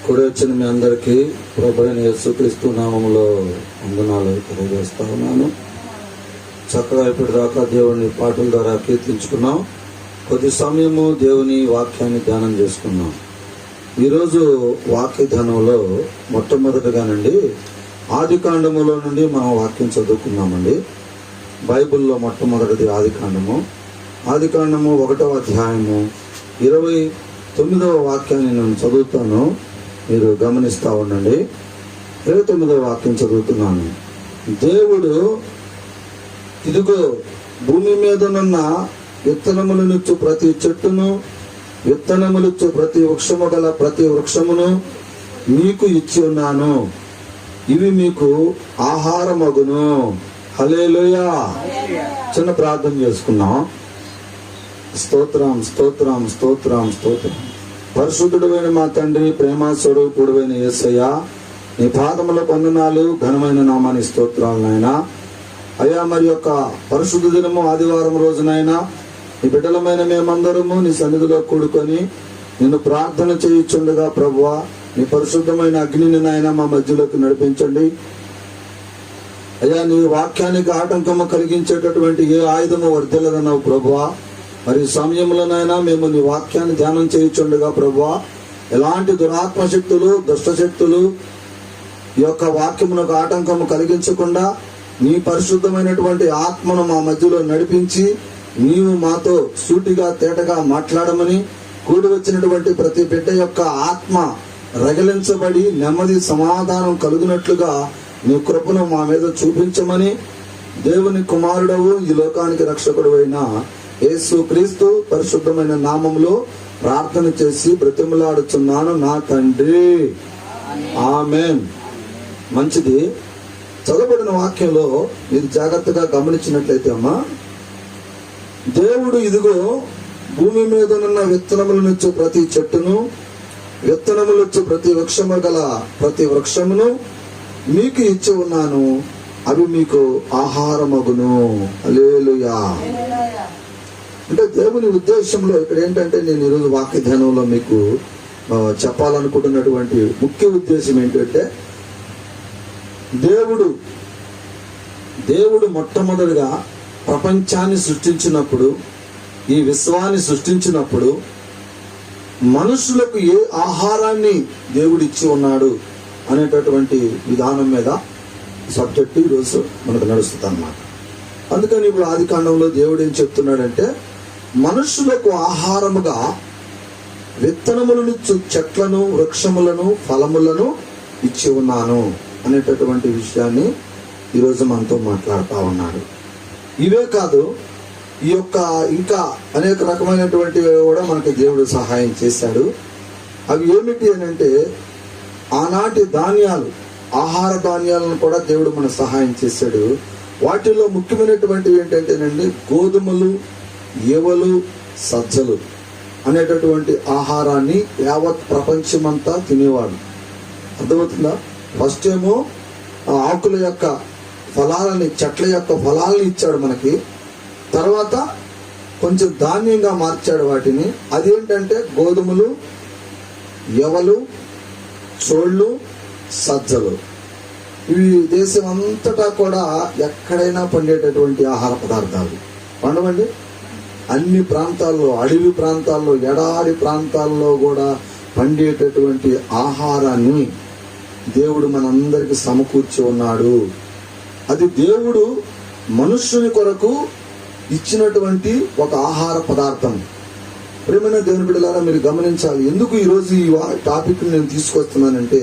కూడి వచ్చిన మీ అందరికీ ప్రభువైన యేసుక్రీస్తు నామములో వందనాలు తెలియజేస్తా ఉన్నాను. చక్కగా ఇప్పటిదాకా దేవుని పాటల ద్వారా కీర్తించుకున్నాం. కొద్ది సమయము దేవుని వాక్యాన్ని ధ్యానం చేసుకున్నాం. ఈరోజు వాక్య ధ్యానంలో మొట్టమొదటిగానండి ఆది కాండములో నుండి మనం వాక్యం చదువుకున్నామండి. బైబిల్లో మొట్టమొదటిది ఆది కాండము 1వ అధ్యాయము 29వ వాక్యాన్ని నేను చదువుతాను, మీరు గమనిస్తూ ఉండండి. 29వ వాక్యం చదువుతున్నాను. దేవుడు ఇదిగో భూమి మీదనున్న విత్తనములనిచ్చు ప్రతి చెట్టును, విత్తనములిచ్చు ప్రతి వృక్షము గల ప్రతి వృక్షమును మీకు ఇచ్చి ఉన్నాను, ఇవి మీకు ఆహారమగును. హల్లెలూయా. చిన్న ప్రార్థన చేసుకున్నాం. స్తోత్రం స్తోత్రం స్తోత్రం స్తోత్రం. పరిశుద్ధుడైన మా తండ్రి, ప్రేమ స్వరూపుడైన యేసయ్య, నీ పాదములకు వందనాలు, ఘనమైన నామాని స్తోత్రాలు నాయనా. అయ్యా, మరి యొక్క పరిశుద్ధ దినము ఆదివారం రోజునైనా నీ బిడ్డలమైన మేమందరము నీ సన్నిధిలో కూడుకొని నిన్ను ప్రార్థన చేయుచుండగా ప్రభువా, నీ పరిశుద్ధమైన అగ్నిని నాయన మా మధ్యలోకి నడిపించండి. అయ్యా, నీ వాక్యానికి ఆటంకము కలిగించేటటువంటి ఏ ఆయుధము వర్ధిల్లదన్నావు ప్రభువా. మరి సమయంలోనైనా మేము నీ వాక్యాన్ని ధ్యానం చేయుచుండగా ప్రభువా, ఎలాంటి దురాత్మ శక్తులు, దుష్ట శక్తులు ఈ యొక్క వాక్యమునకు ఆటంకము కలిగించకుండా నీ పరిశుద్ధమైనటువంటి ఆత్మను మా మధ్యలో నడిపించి నీవు మాతో సూటిగా తేటగా మాట్లాడమని, కూడి వచ్చినటువంటి ప్రతి బిడ్డ యొక్క ఆత్మ రగిలించబడి నెమ్మది సమాధానం కలుగునట్లుగా నీ కృపను మా మీద చూపించమని, దేవుని కుమారుడవు ఈ లోకానికి రక్షకుడైన యేసు క్రీస్తు పరిశుద్ధమైన నామములో ప్రార్థన చేసి బ్రతిమలాడుచున్నాను నా తండ్రి, ఆమేన్. మంచిది. చదవబడిన వాక్యంలో మీరు జాగ్రత్తగా గమనించినట్లయితే అమ్మా, దేవుడు ఇదిగో భూమి మీదనున్న విత్తనములనిచ్చు ప్రతి చెట్టును, విత్తనములిచ్చు ప్రతి వృక్షము గల ప్రతి వృక్షమును మీకు ఇచ్చి ఉన్నాను, అవి మీకు ఆహారమగును. హల్లెలూయా. అంటే దేవుని ఉద్దేశంలో ఇక్కడ ఏంటంటే, నేను ఈరోజు వాక్య ధ్యానంలో మీకు చెప్పాలనుకుంటున్నటువంటి ముఖ్య ఉద్దేశం ఏంటంటే, దేవుడు మొట్టమొదటిగా ప్రపంచాన్ని సృష్టించినప్పుడు, ఈ విశ్వాన్ని సృష్టించినప్పుడు మనుషులకు ఏ ఆహారాన్ని దేవుడు ఇచ్చి ఉన్నాడు అనేటటువంటి విధానం మీద సబ్జెక్టు ఈరోజు మనకు నడుస్తుంది అన్నమాట. అందుకని ఇప్పుడు ఆది కాండంలో దేవుడు ఏం చెప్తున్నాడంటే, మనుషులకు ఆహారముగా విత్తనములనిచ్చు చెట్లను, వృక్షములను, ఫలములను ఇచ్చి ఉన్నాను అనేటటువంటి విషయాన్ని ఈరోజు మనతో మాట్లాడుతూ ఉన్నాడు. ఇవే కాదు, ఈ యొక్క ఇంకా అనేక రకమైనటువంటివి కూడా మనకి దేవుడు సహాయం చేశాడు. అవి ఏమిటి అని అంటే, ఆనాటి ధాన్యాలు, ఆహార ధాన్యాలను కూడా దేవుడు మనకు సహాయం చేశాడు. వాటిల్లో ముఖ్యమైనటువంటివి ఏంటంటేనండి, గోధుమలు, ఎవలు, సజ్జలు అనేటటువంటి ఆహారాన్ని యావత్ ప్రపంచమంతా తినేవాడు. అర్థమవుతుందా? ఫస్ట్ ఏమో ఆకుల యొక్క ఫలాలని, చెట్ల యొక్క ఫలాలని ఇచ్చాడు మనకి. తర్వాత కొంచెం ధాన్యంగా మార్చాడు వాటిని. అదేంటంటే గోధుమలు, ఎవలు, చోళ్ళు, సజ్జలు. ఇవి దేశం అంతటా కూడా ఎక్కడైనా పండేటటువంటి ఆహార పదార్థాలు. పండవండి. అన్ని ప్రాంతాల్లో, అడవి ప్రాంతాల్లో, ఎడారి ప్రాంతాల్లో కూడా పండేటటువంటి ఆహారాన్ని దేవుడు మనందరికి సమకూర్చి ఉన్నాడు. అది దేవుడు మనుష్యుని కొరకు ఇచ్చినటువంటి ఒక ఆహార పదార్థం. ప్రియమైన దేవుని బిడ్డలారా, మీరు గమనించాలి. ఎందుకు ఈరోజు ఈ టాపిక్ నేను తీసుకొస్తున్నానంటే,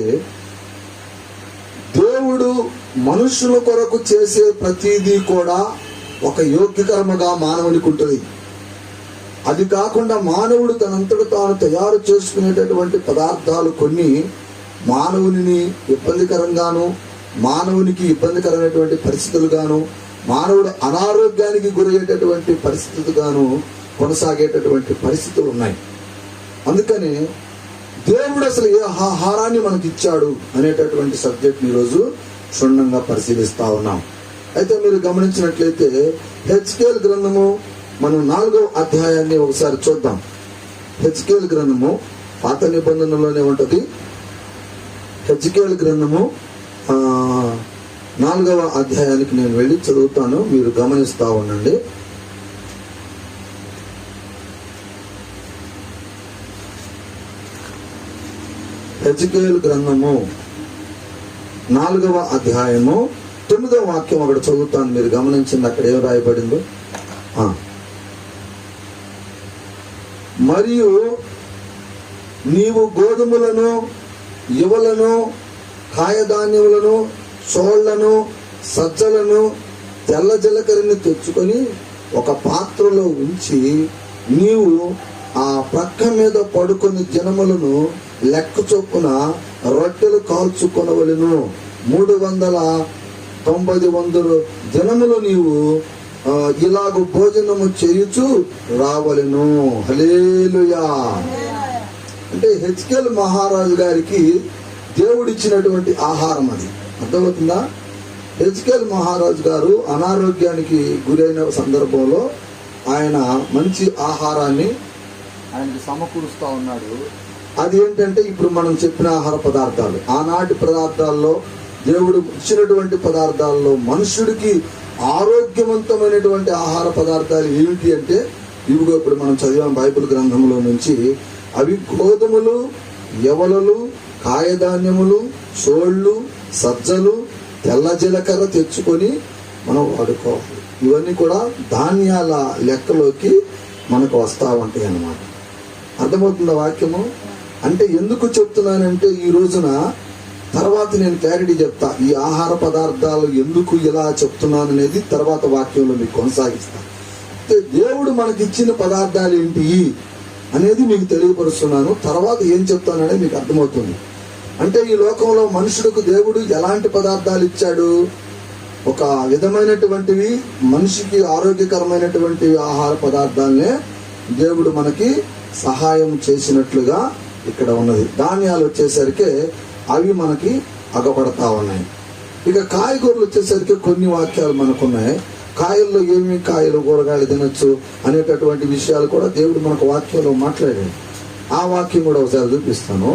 దేవుడు మనుషుల కొరకు చేసే ప్రతిదీ కూడా ఒక యోగ్యకరముగా మానవునికి ఉంటుంది. అది కాకుండా మానవుడు తనంతట తాను తయారు చేసుకునేటటువంటి పదార్థాలు కొన్ని మానవుని ఇబ్బందికరంగాను, మానవునికి ఇబ్బందికరమైనటువంటి పరిస్థితులుగాను, మానవుడు అనారోగ్యానికి గురయ్యేటటువంటి పరిస్థితులుగాను కొనసాగేటటువంటి పరిస్థితులు ఉన్నాయి. అందుకని దేవుడు అసలు ఏ ఆహారాన్ని మనకి ఇచ్చాడు అనేటటువంటి సబ్జెక్ట్ ఈరోజు క్షుణ్ణంగా పరిశీలిస్తా ఉన్నాం. అయితే మీరు గమనించినట్లయితే హెచ్కేల్ గ్రంథము మనం 4వ అధ్యాయాన్ని ఒకసారి చూద్దాం. హెచ్కేల్ గ్రంథము పాత నిబంధనలోనే ఉంటది. హెజ్కేలు గ్రంథము 4వ అధ్యాయానికి నేను వెళ్ళి చదువుతాను, మీరు గమనిస్తా ఉండండి. హెజ్కేలు గ్రంథము 4వ అధ్యాయము 9వ వాక్యం అక్కడ చదువుతాను, మీరు గమనించండి అక్కడ ఏం రాయబడిందో. మరియు నీవు గోధుమలను, యువలను, కాయధాన్యములను, చోళ్లను, సజ్జలను, తెల్ల జీలకర్రని తెచ్చుకొని ఒక పాత్రలో ఉంచి నీవు ఆ ప్రక్క మీద పడుకొని జనములను లెక్క చొప్పున రొట్టెలు కాల్చుకొనవలెను. 390 దినములు నీవు ఇలాగ భోజనము చేయుచు రావలెను. హల్లెలూయా. అంటే హెజ్కేలు మహారాజు గారికి దేవుడిచ్చినటువంటి ఆహారం అది. అర్థమవుతుందా? హెజ్కేలు మహారాజు గారు అనారోగ్యానికి గురైన సందర్భంలో ఆయన మంచి ఆహారాన్ని ఆయనకి సమకూరుస్తా ఉన్నాడు. అది ఏంటంటే ఇప్పుడు మనం చెప్పిన ఆహార పదార్థాలు, ఆనాటి పదార్థాల్లో దేవుడు ఇచ్చినటువంటి పదార్థాల్లో మనుషుడికి ఆరోగ్యవంతమైనటువంటి ఆహార పదార్థాలు ఏమిటి అంటే ఇవిగో ఇప్పుడు మనం చదివాం బైబిల్ గ్రంథంలో నుంచి. అవి గోధుమలు, యవలలు, కాయధాన్యములు, చోళ్ళు, సజ్జలు, తెల్ల జీలకర్ర తెచ్చుకొని మనం వాడుకోవాలి. ఇవన్నీ కూడా ధాన్యాల లెక్కలోకి మనకు వస్తా ఉంటాయి అన్నమాట. అర్థమవుతుందా వాక్యము? అంటే ఎందుకు చెప్తున్నానంటే ఈ రోజున తర్వాత నేను క్లారిటీ చెప్తా, ఈ ఆహార పదార్థాలు ఎందుకు ఇలా చెప్తున్నాను అనేది తర్వాత వాక్యంలో మీకు కొనసాగిస్తాను. దేవుడు మనకిచ్చిన పదార్థాలు ఏంటి అనేది మీకు తెలియపరుస్తున్నాను. తర్వాత ఏం చెప్తాననేది మీకు అర్థమవుతుంది. అంటే ఈ లోకంలో మనుషులకు దేవుడు ఎలాంటి పదార్థాలు ఇచ్చాడు? ఒక విధమైనటువంటివి మనిషికి ఆరోగ్యకరమైనటువంటి ఆహార పదార్థాలనే దేవుడు మనకి సహాయం చేసినట్లుగా ఇక్కడ ఉన్నది. ధాన్యాలు వచ్చేసరికి అవి మనకి అగపడతా ఉన్నాయి. ఇక కాయగూరలు వచ్చేసరికి కొన్ని వాక్యాలు మనకున్నాయి. కాయల్లో ఏమి కాయలు కూరగాయలు తినొచ్చు అనేటటువంటి విషయాలు కూడా దేవుడు మనకు వాక్యంలో మాట్లాడాడు. ఆ వాక్యం కూడా ఒకసారి చూపిస్తాను.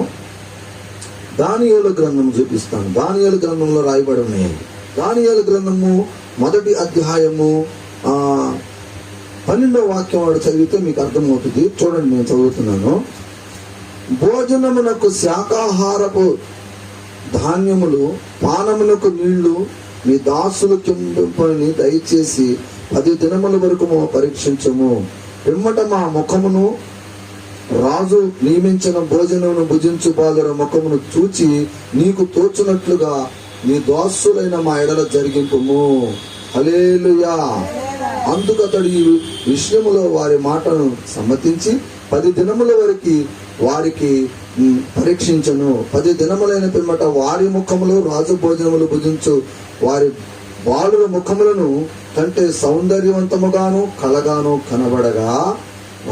దానియేలు గ్రంథం చూపిస్తాను. దానియేలు గ్రంథంలో రాయబడి ఉన్నాయి. దానియేలు గ్రంథము 1వ అధ్యాయము 12వ వాక్యం వాడు చదివితే మీకు అర్థమవుతుంది. చూడండి, నేను చదువుతున్నాను. భోజనమునకు శాకాహారపు ధాన్యములు, పానమునకు నీళ్లు నీ దాసులు కిందని దయచేసి 10 దినముల వరకు పరీక్షించము. పిమ్మట మా ముఖమును రాజు నియమించిన భోజనమును భుజించు బాలుర ముఖమును చూచి నీకు తోచునట్లుగా నీ దాసులైన మా ఎడల జరిగింపుము. హల్లెలూయా. అందుకు అతడు ఈ విషయములో వారి మాటను సమ్మతించి 10 దినముల వరకు వారికి పరీక్షించను. 10 దినములైన పిమ్మట వారి ముఖములు రాజు భోజనములు భుజించు వారి బాలుల ముఖములను కంటే సౌందర్యవంతముగాను కలగాను కనబడగా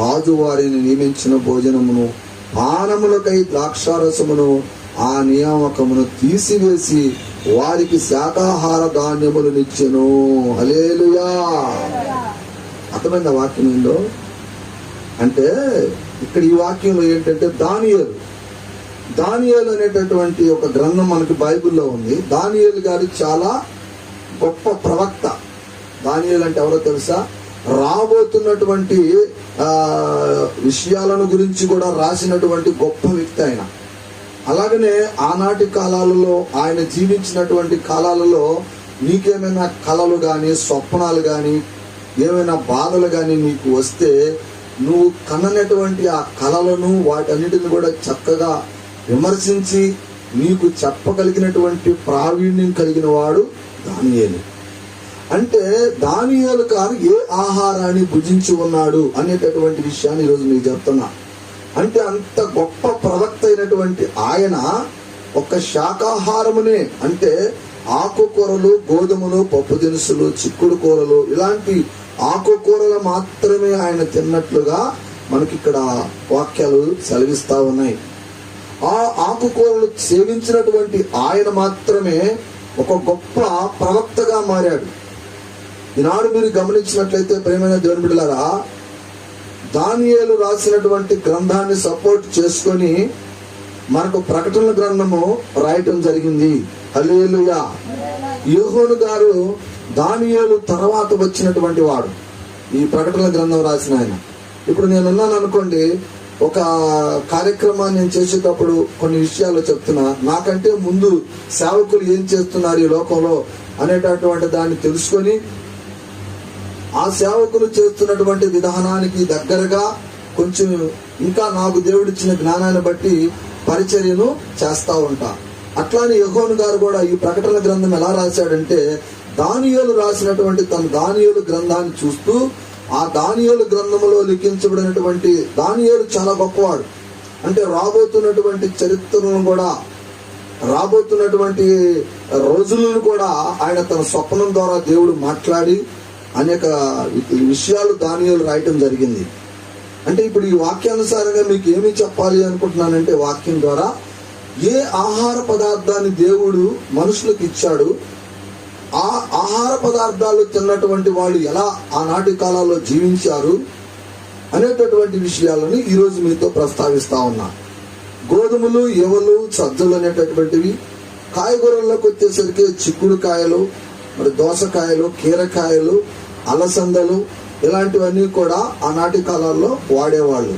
రాజు వారిని నియమించిన భోజనమును పానములకై ద్రాక్షారసమును ఆ నియామకమును తీసివేసి వారికి శాకాహార ధాన్యములు నిచ్చెను. హల్లెలూయా. అర్థమైందా వాక్యం ఏందో? అంటే ఇక్కడ ఈ వాక్యంలో ఏంటంటే దానియేలు అనేటటువంటి ఒక గ్రంథం మనకి బైబిల్లో ఉంది. దానియేలు గారు చాలా గొప్ప ప్రవక్త. దానియేలు అంటే ఎవరో తెలుసా? రాబోతున్నటువంటి విషయాలను గురించి కూడా రాసినటువంటి గొప్ప వ్యక్తి ఆయన. అలాగనే ఆనాటి కాలాలలో ఆయన జీవించినటువంటి కాలాలలో నీకేమైనా కళలు కానీ స్వప్నాలు కానీ ఏమైనా బాధలు కానీ నీకు వస్తే నువ్వు కన్ననటువంటి ఆ కళలను వాటన్నిటిని కూడా చక్కగా విమర్శించి నీకు చెప్పగలిగినటువంటి ప్రావీణ్యం కలిగిన వాడు దానియేలు. అంటే దానియేలు గారు ఏ ఆహారాన్ని భుజించి ఉన్నాడు అనేటటువంటి విషయాన్ని ఈరోజు మీకు చెప్తున్నా. అంటే అంత గొప్ప ప్రవక్త అయినటువంటి ఆయన ఒక శాకాహారమునే, అంటే ఆకుకూరలు, గోధుమలు, పప్పు దినుసులు, చిక్కుడు కూరలు, ఇలాంటి ఆకుకూరలు మాత్రమే ఆయన తిన్నట్లుగా మనకి ఇక్కడ వాక్యాలు సెలవిస్తా ఉన్నాయి. ఆ ఆకుకూరలు సేవించినటువంటి ఆయన మాత్రమే ఒక గొప్ప ప్రవక్తగా మారాడు. ఈనాడు మీరు గమనించినట్లయితే ప్రియమైన దేవుని బిడ్డలారా, దానియేలు రాసినటువంటి గ్రంథాన్ని సపోర్ట్ చేసుకొని మనకు ప్రకటనల గ్రంథము రాయటం జరిగింది. హల్లెలూయా. యోహాను గారు దానియేలు తర్వాత వచ్చినటువంటి వాడు, ఈ ప్రకటనల గ్రంథం రాసిన ఆయన. ఇప్పుడు నేనున్నాను అనుకోండి, ఒక కార్యక్రమాన్ని నేను చేసేటప్పుడు కొన్ని విషయాలు చెప్తున్నా, నాకంటే ముందు సేవకులు ఏం చేస్తున్నారు ఈ లోకంలో అనేటటువంటి దాన్ని తెలుసుకొని ఆ సేవకులు చేస్తున్నటువంటి విధానానికి దగ్గరగా కొంచెం ఇంకా నాకు దేవుడిచ్చిన జ్ఞానాన్ని బట్టి పరిచర్యను చేస్తా ఉంటా. అట్లానే యోహాను గారు కూడా ఈ ప్రకటన గ్రంథం ఎలా రాశాడంటే, దానియేలు రాసినటువంటి తన దానియేలు గ్రంథాన్ని చూస్తూ ఆ దానియేలు గ్రంథములో లిఖించబడినటువంటి దానియేలు చాలా గొప్పవాడు. అంటే రాబోతున్నటువంటి చరిత్రను కూడా, రాబోతున్నటువంటి రోజులను కూడా ఆయన తన స్వప్నం ద్వారా దేవుడు మాట్లాడి అనేక విషయాలు దానియేలు రాయటం జరిగింది. అంటే ఇప్పుడు ఈ వాక్యానుసారంగా మీకు ఏమి చెప్పాలి అనుకుంటున్నానంటే, వాక్యం ద్వారా ఏ ఆహార పదార్థాన్ని దేవుడు మనుషులకు ఇచ్చాడు, ఆ ఆహార పదార్థాలు తిన్నటువంటి వాళ్ళు ఎలా ఆనాటి కాలాల్లో జీవించారు అనేటటువంటి విషయాలను ఈరోజు మీతో ప్రస్తావిస్తా ఉన్నా. గోధుమలు, ఎవలు, సజ్జలు అనేటటువంటివి. కాయగూరల్లోకి వచ్చేసరికి చిక్కుడు కాయలు, మరి దోసకాయలు, కీరకాయలు, అలసందలు ఇలాంటివన్నీ కూడా ఆనాటి కాలాల్లో వాడేవాళ్ళు.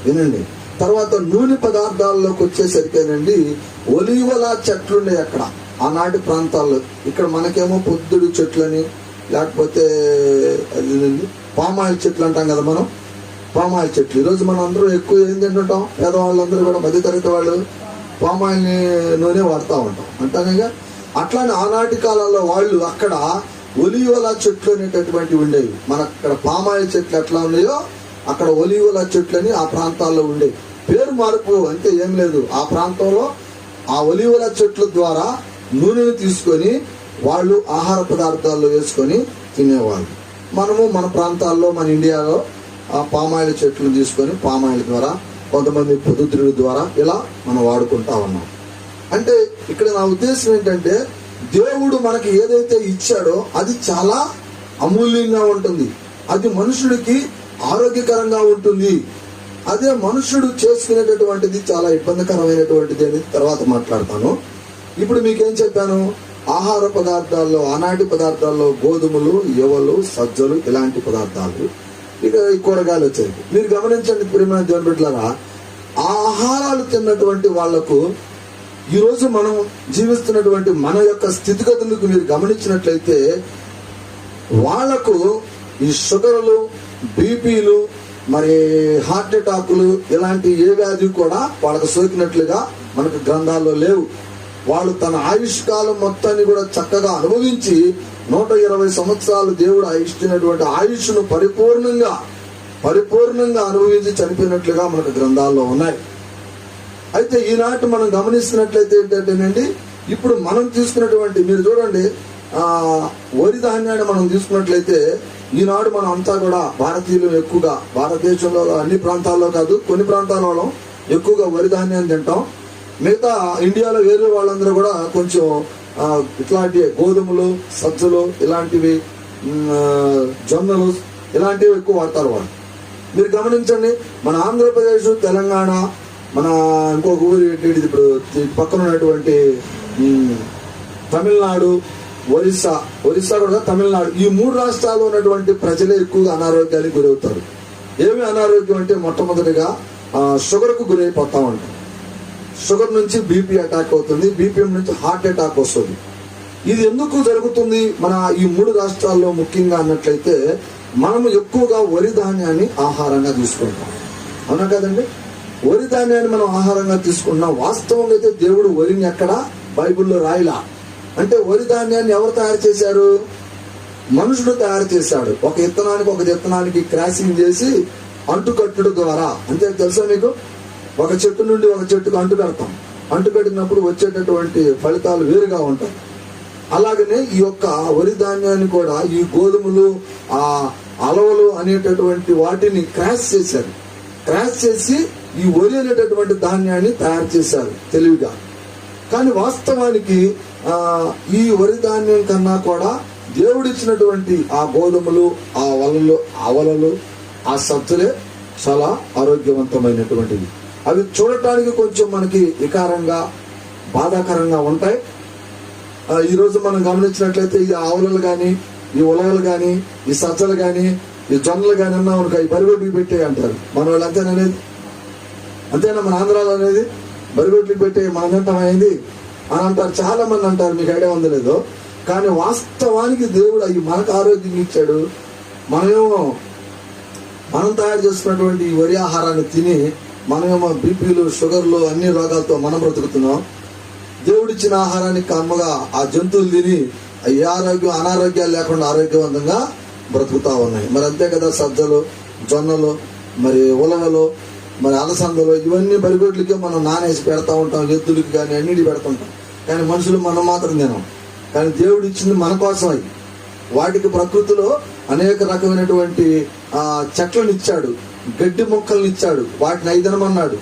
వినండి. తర్వాత నూనె పదార్థాల్లోకి వచ్చేసరికేనండి ఒలీవల చెట్లుండే అక్కడ ఆనాటి ప్రాంతాల్లో. ఇక్కడ మనకేమో పొద్దుడు చెట్లని, లేకపోతే పామాయిల్ చెట్లు అంటాం కదా మనం, పామాయిల్ చెట్లు. ఈరోజు మనం అందరూ ఎక్కువ ఏం తింటుంటాం, పేదవాళ్ళందరూ కూడా మధ్యతరగతి వాళ్ళు పామాయిల్ నూనె వాడుతూ ఉంటాం అంటానేగా. అట్లానే ఆనాటి కాలంలో వాళ్ళు అక్కడ ఒలీవల చెట్లు అనేటటువంటివి ఉండేవి. మన అక్కడ పామాయిల్ చెట్లు ఎట్లా ఉన్నాయో అక్కడ ఒలీవల చెట్లని ఆ ప్రాంతాల్లో ఉండేవి. పేరు మార్పు అంటే ఏం లేదు. ఆ ప్రాంతంలో ఆ ఒలీవల చెట్ల ద్వారా నూనెను తీసుకొని వాళ్ళు ఆహార పదార్థాల్లో వేసుకొని తినేవాళ్ళు. మనము మన ప్రాంతాల్లో, మన ఇండియాలో ఆ పామాయిల్ చెట్లు తీసుకొని పామాయిల్ ద్వారా, కొంతమంది పొద్దుతిరుగుడు ద్వారా ఇలా మనం వాడుకుంటా ఉన్నాం. అంటే ఇక్కడ నా ఉద్దేశం ఏంటంటే, దేవుడు మనకి ఏదైతే ఇచ్చాడో అది చాలా అమూల్యంగా ఉంటుంది. అది మనుషుడికి ఆరోగ్యకరంగా ఉంటుంది. అదే మనుషుడు చేసుకునేటటువంటిది చాలా ఇబ్బందికరమైనటువంటిది అని తర్వాత మాట్లాడతాను. ఇప్పుడు మీకేం చెప్పాను, ఆహార పదార్థాల్లో, ఆనాటి పదార్థాల్లో గోధుమలు, ఎవలు, సజ్జలు ఇలాంటి పదార్థాలు. ఇక ఈ కూరగాయలు వచ్చాయి. మీరు గమనించండి ప్రియమైన దేవుని బిడ్డలారా, ఆ ఆహారాలు తిన్నటువంటి వాళ్లకు ఈరోజు మనం జీవిస్తున్నటువంటి మన యొక్క స్థితిగతులకు మీరు గమనించినట్లయితే, వాళ్లకు ఈ షుగర్లు, బీపీలు, మరి హార్ట్ అటాకులు ఇలాంటి ఏ వ్యాధి కూడా వాళ్ళకు సోకినట్లుగా మనకు గ్రంథాల్లో లేవు. వాళ్ళు తన ఆయుష్ కాలం మొత్తాన్ని కూడా చక్కగా అనుభవించి 120 సంవత్సరాలు దేవుడు ఇచ్చినటువంటి ఆయుష్ను పరిపూర్ణంగా అనుభవించి చనిపోయినట్లుగా మనకు గ్రంథాల్లో ఉన్నాయి. అయితే ఈనాటి మనం గమనిస్తున్నట్లయితే ఏంటంటేనండి, ఇప్పుడు మనం తీసుకున్నటువంటి, మీరు చూడండి, వరి ధాన్యాన్ని మనం తీసుకున్నట్లయితే ఈనాడు మనం అంతా కూడా భారతీయులు ఎక్కువగా, భారతదేశంలో అన్ని ప్రాంతాల్లో కాదు కొన్ని ప్రాంతాలలో ఎక్కువగా వరి ధాన్యాన్ని తింటాం. మిగతా ఇండియాలో వేరే వాళ్ళందరూ కూడా కొంచెం ఇట్లాంటి గోధుమలు, సజ్జలు ఇలాంటివి, జొన్నలు ఇలాంటివి ఎక్కువ వాడతారు వాళ్ళు. మీరు గమనించండి, మన ఆంధ్రప్రదేశ్, తెలంగాణ, మన ఇంకొక ఊరు ఇప్పుడు పక్కన ఉన్నటువంటి తమిళనాడు, ఒరిస్సా కూడా తమిళనాడు, ఈ 3 రాష్ట్రాల్లో ఉన్నటువంటి ప్రజలే ఎక్కువగా అనారోగ్యానికి గురవుతారు. ఏమి అనారోగ్యం అంటే, మొట్టమొదటిగా షుగర్కు గురైపోతా ఉంటాం. షుగర్ నుంచి బీపీ అటాక్ అవుతుంది, బీపీ నుంచి హార్ట్ అటాక్ వస్తుంది. ఇది ఎందుకు జరుగుతుంది మన ఈ 3 రాష్ట్రాల్లో ముఖ్యంగా అన్నట్లయితే, మనము ఎక్కువగా వరి ధాన్యాన్ని ఆహారంగా తీసుకుంటాం. అవునా కదండి? వరి ధాన్యాన్ని మనం ఆహారంగా తీసుకుంటున్నాం. వాస్తవంగా అయితే దేవుడు వరిని ఎక్కడ బైబిల్లో రాయలా. అంటే వరి ధాన్యాన్ని ఎవరు తయారు చేశారు? మనుషుడు తయారు చేశాడు. ఒక విత్తనానికి క్రాసింగ్ చేసి అంటుకట్టుడు ద్వారా. అంతే తెలుసా మీకు? ఒక చెట్టు నుండి ఒక చెట్టుకు అంటు కడతాం. అంటు కట్టినప్పుడు వచ్చేటటువంటి ఫలితాలు వేరుగా ఉంటాయి. అలాగనే ఈ యొక్క వరి ధాన్యాన్ని కూడా ఈ గోధుమలు, ఆ అలవలు అనేటటువంటి వాటిని క్రాష్ చేశారు. క్రాష్ చేసి ఈ వరి అనేటటువంటి ధాన్యాన్ని తయారు చేశారు తెలివిగా. కానీ వాస్తవానికి ఈ వరి ధాన్యం కన్నా కూడా దేవుడిచ్చినటువంటి ఆ గోధుమలు, ఆ అవలలు, ఆ సజ్జలే చాలా ఆరోగ్యవంతమైనటువంటివి. అవి చూడటానికి కొంచెం మనకి వికారంగా బాధాకరంగా ఉంటాయి. ఈరోజు మనం గమనించినట్లయితే ఈ ఆవులలు కానీ, ఈ ఉలవలు కానీ, ఈ సజ్జలు కానీ, ఈ జొన్నలు కానీ అన్నాం అనుకో, ఈ బరిగొడ్లు పెట్టే అంటారు మన వాళ్ళు. అంతేననేది అంతేనా మన ఆంధ్రాలో అనేది? బరిగొడ్లు పెట్టే మన తింటాం అయింది అని అంటారు, చాలా మంది అంటారు. మీకు ఐడియా ఉందో లేదో, కానీ వాస్తవానికి దేవుడు అవి మనకు ఆరోగ్యం ఇచ్చాడు. మనమేమో మనం తయారు చేసుకున్నటువంటి ఈ వరి ఆహారాన్ని తిని మనమేమో బీపీలు, షుగర్లు, అన్ని రోగాలతో మనం బ్రతుకుతున్నాం. దేవుడిచ్చిన ఆహారాన్ని కమ్మగా ఆ జంతువులు తిని ఏ అనారోగ్యాలు లేకుండా ఆరోగ్యవంతంగా బ్రతుకుతా ఉన్నాయి. మరి అంతే కదా, సజ్జలు, జొన్నలు, మరి ఉలవలు, మరి అలసందలు, ఇవన్నీ బరిగొడ్లకే మనం నానేసి పెడతా ఉంటాం, ఎద్దులకి కానీ అన్నిటి పెడుతుంటాం. కానీ మనుషులు మనం మాత్రం తినాం. కానీ దేవుడు ఇచ్చింది మన కోసం. అవి వాటికి ప్రకృతిలో అనేక రకమైనటువంటి చెట్లను ఇచ్చాడు, గడ్డి మొక్కలను ఇచ్చాడు, వాటిని ఐదనమన్నాడు.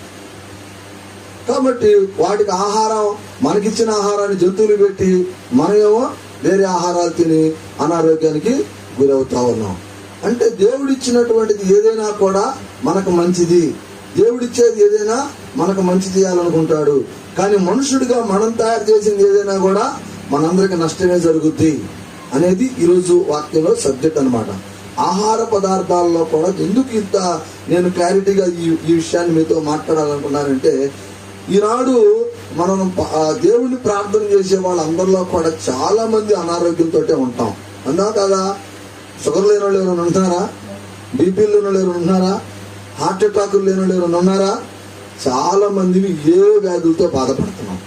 కాబట్టి వాటికి ఆహారం, మనకిచ్చిన ఆహారాన్ని జంతువులు పెట్టి మనమేమో వేరే ఆహారాలు తిని అనారోగ్యానికి గురవుతా ఉన్నాం. అంటే దేవుడిచ్చినటువంటిది ఏదైనా కూడా మనకు మంచిది, దేవుడిచ్చేది ఏదైనా మనకు మంచి చేయాలనుకుంటాడు. కానీ మనుషుడిగా మనం తయారు చేసింది ఏదైనా కూడా మనందరికి నష్టమే జరుగుద్ది అనేది ఈరోజు వాక్యంలో సబ్జెక్ట్ అన్నమాట. ఆహార పదార్థాల్లో కూడా ఎందుకు ఇంత నేను క్లారిటీగా ఈ విషయాన్ని మీతో మాట్లాడాలనుకున్నానంటే, ఈనాడు మనం దేవుణ్ణి ప్రార్థన చేసే వాళ్ళందరిలో కూడా చాలా మంది అనారోగ్యంతో ఉంటాం. అందా కదా? షుగర్ లేని వాళ్ళు ఎవరైనా ఉంటున్నారా? బీపీలు లేని వాళ్ళు ఎవరైనా ఉన్నారా? హార్ట్ అటాకులు లేని వాళ్ళు ఎవరైనా ఉన్నారా? చాలా మంది ఏ వ్యాధులతో బాధపడుతున్నాం.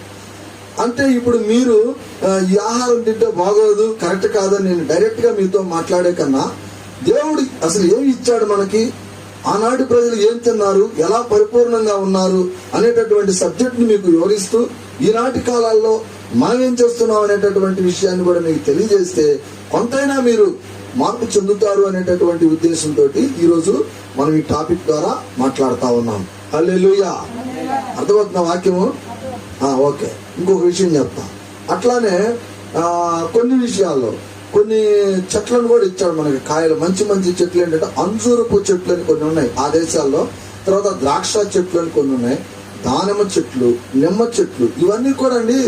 అంటే ఇప్పుడు మీరు ఈ ఆహారం తింటే బాగోదు, కరెక్ట్ కాదని నేను డైరెక్ట్ గా మీతో మాట్లాడే కన్నా, దేవుడు అసలు ఏమి ఇచ్చాడు మనకి, ఆనాటి ప్రజలు ఏం తిన్నారు, ఎలా పరిపూర్ణంగా ఉన్నారు అనేటటువంటి సబ్జెక్ట్ ని మీకు వివరిస్తూ, ఈనాటి కాలాల్లో మనం ఏం చేస్తున్నాం అనేటటువంటి విషయాన్ని కూడా మీకు తెలియజేస్తే కొంతైనా మీరు మార్పు చెందుతారు అనేటటువంటి ఉద్దేశంతో ఈరోజు మనం ఈ టాపిక్ ద్వారా మాట్లాడుతా ఉన్నాం. హల్లెలూయా. అర్థమవుతున్న వాక్యము? ఓకే. ఇంకొక విషయం చెప్తా. అట్లానే కొన్ని విషయాల్లో కొన్ని చెట్లను కూడా ఇచ్చాడు మనకి, కాయలు. మంచి మంచి చెట్లు ఏంటంటే అంజూరపు చెట్లు అని కొన్ని ఉన్నాయి ఆ దేశాల్లో, తర్వాత ద్రాక్ష చెట్లు అని కొన్ని ఉన్నాయి, దానిమ్మ చెట్లు, నిమ్మ చెట్లు, ఇవన్నీ కూడా అండి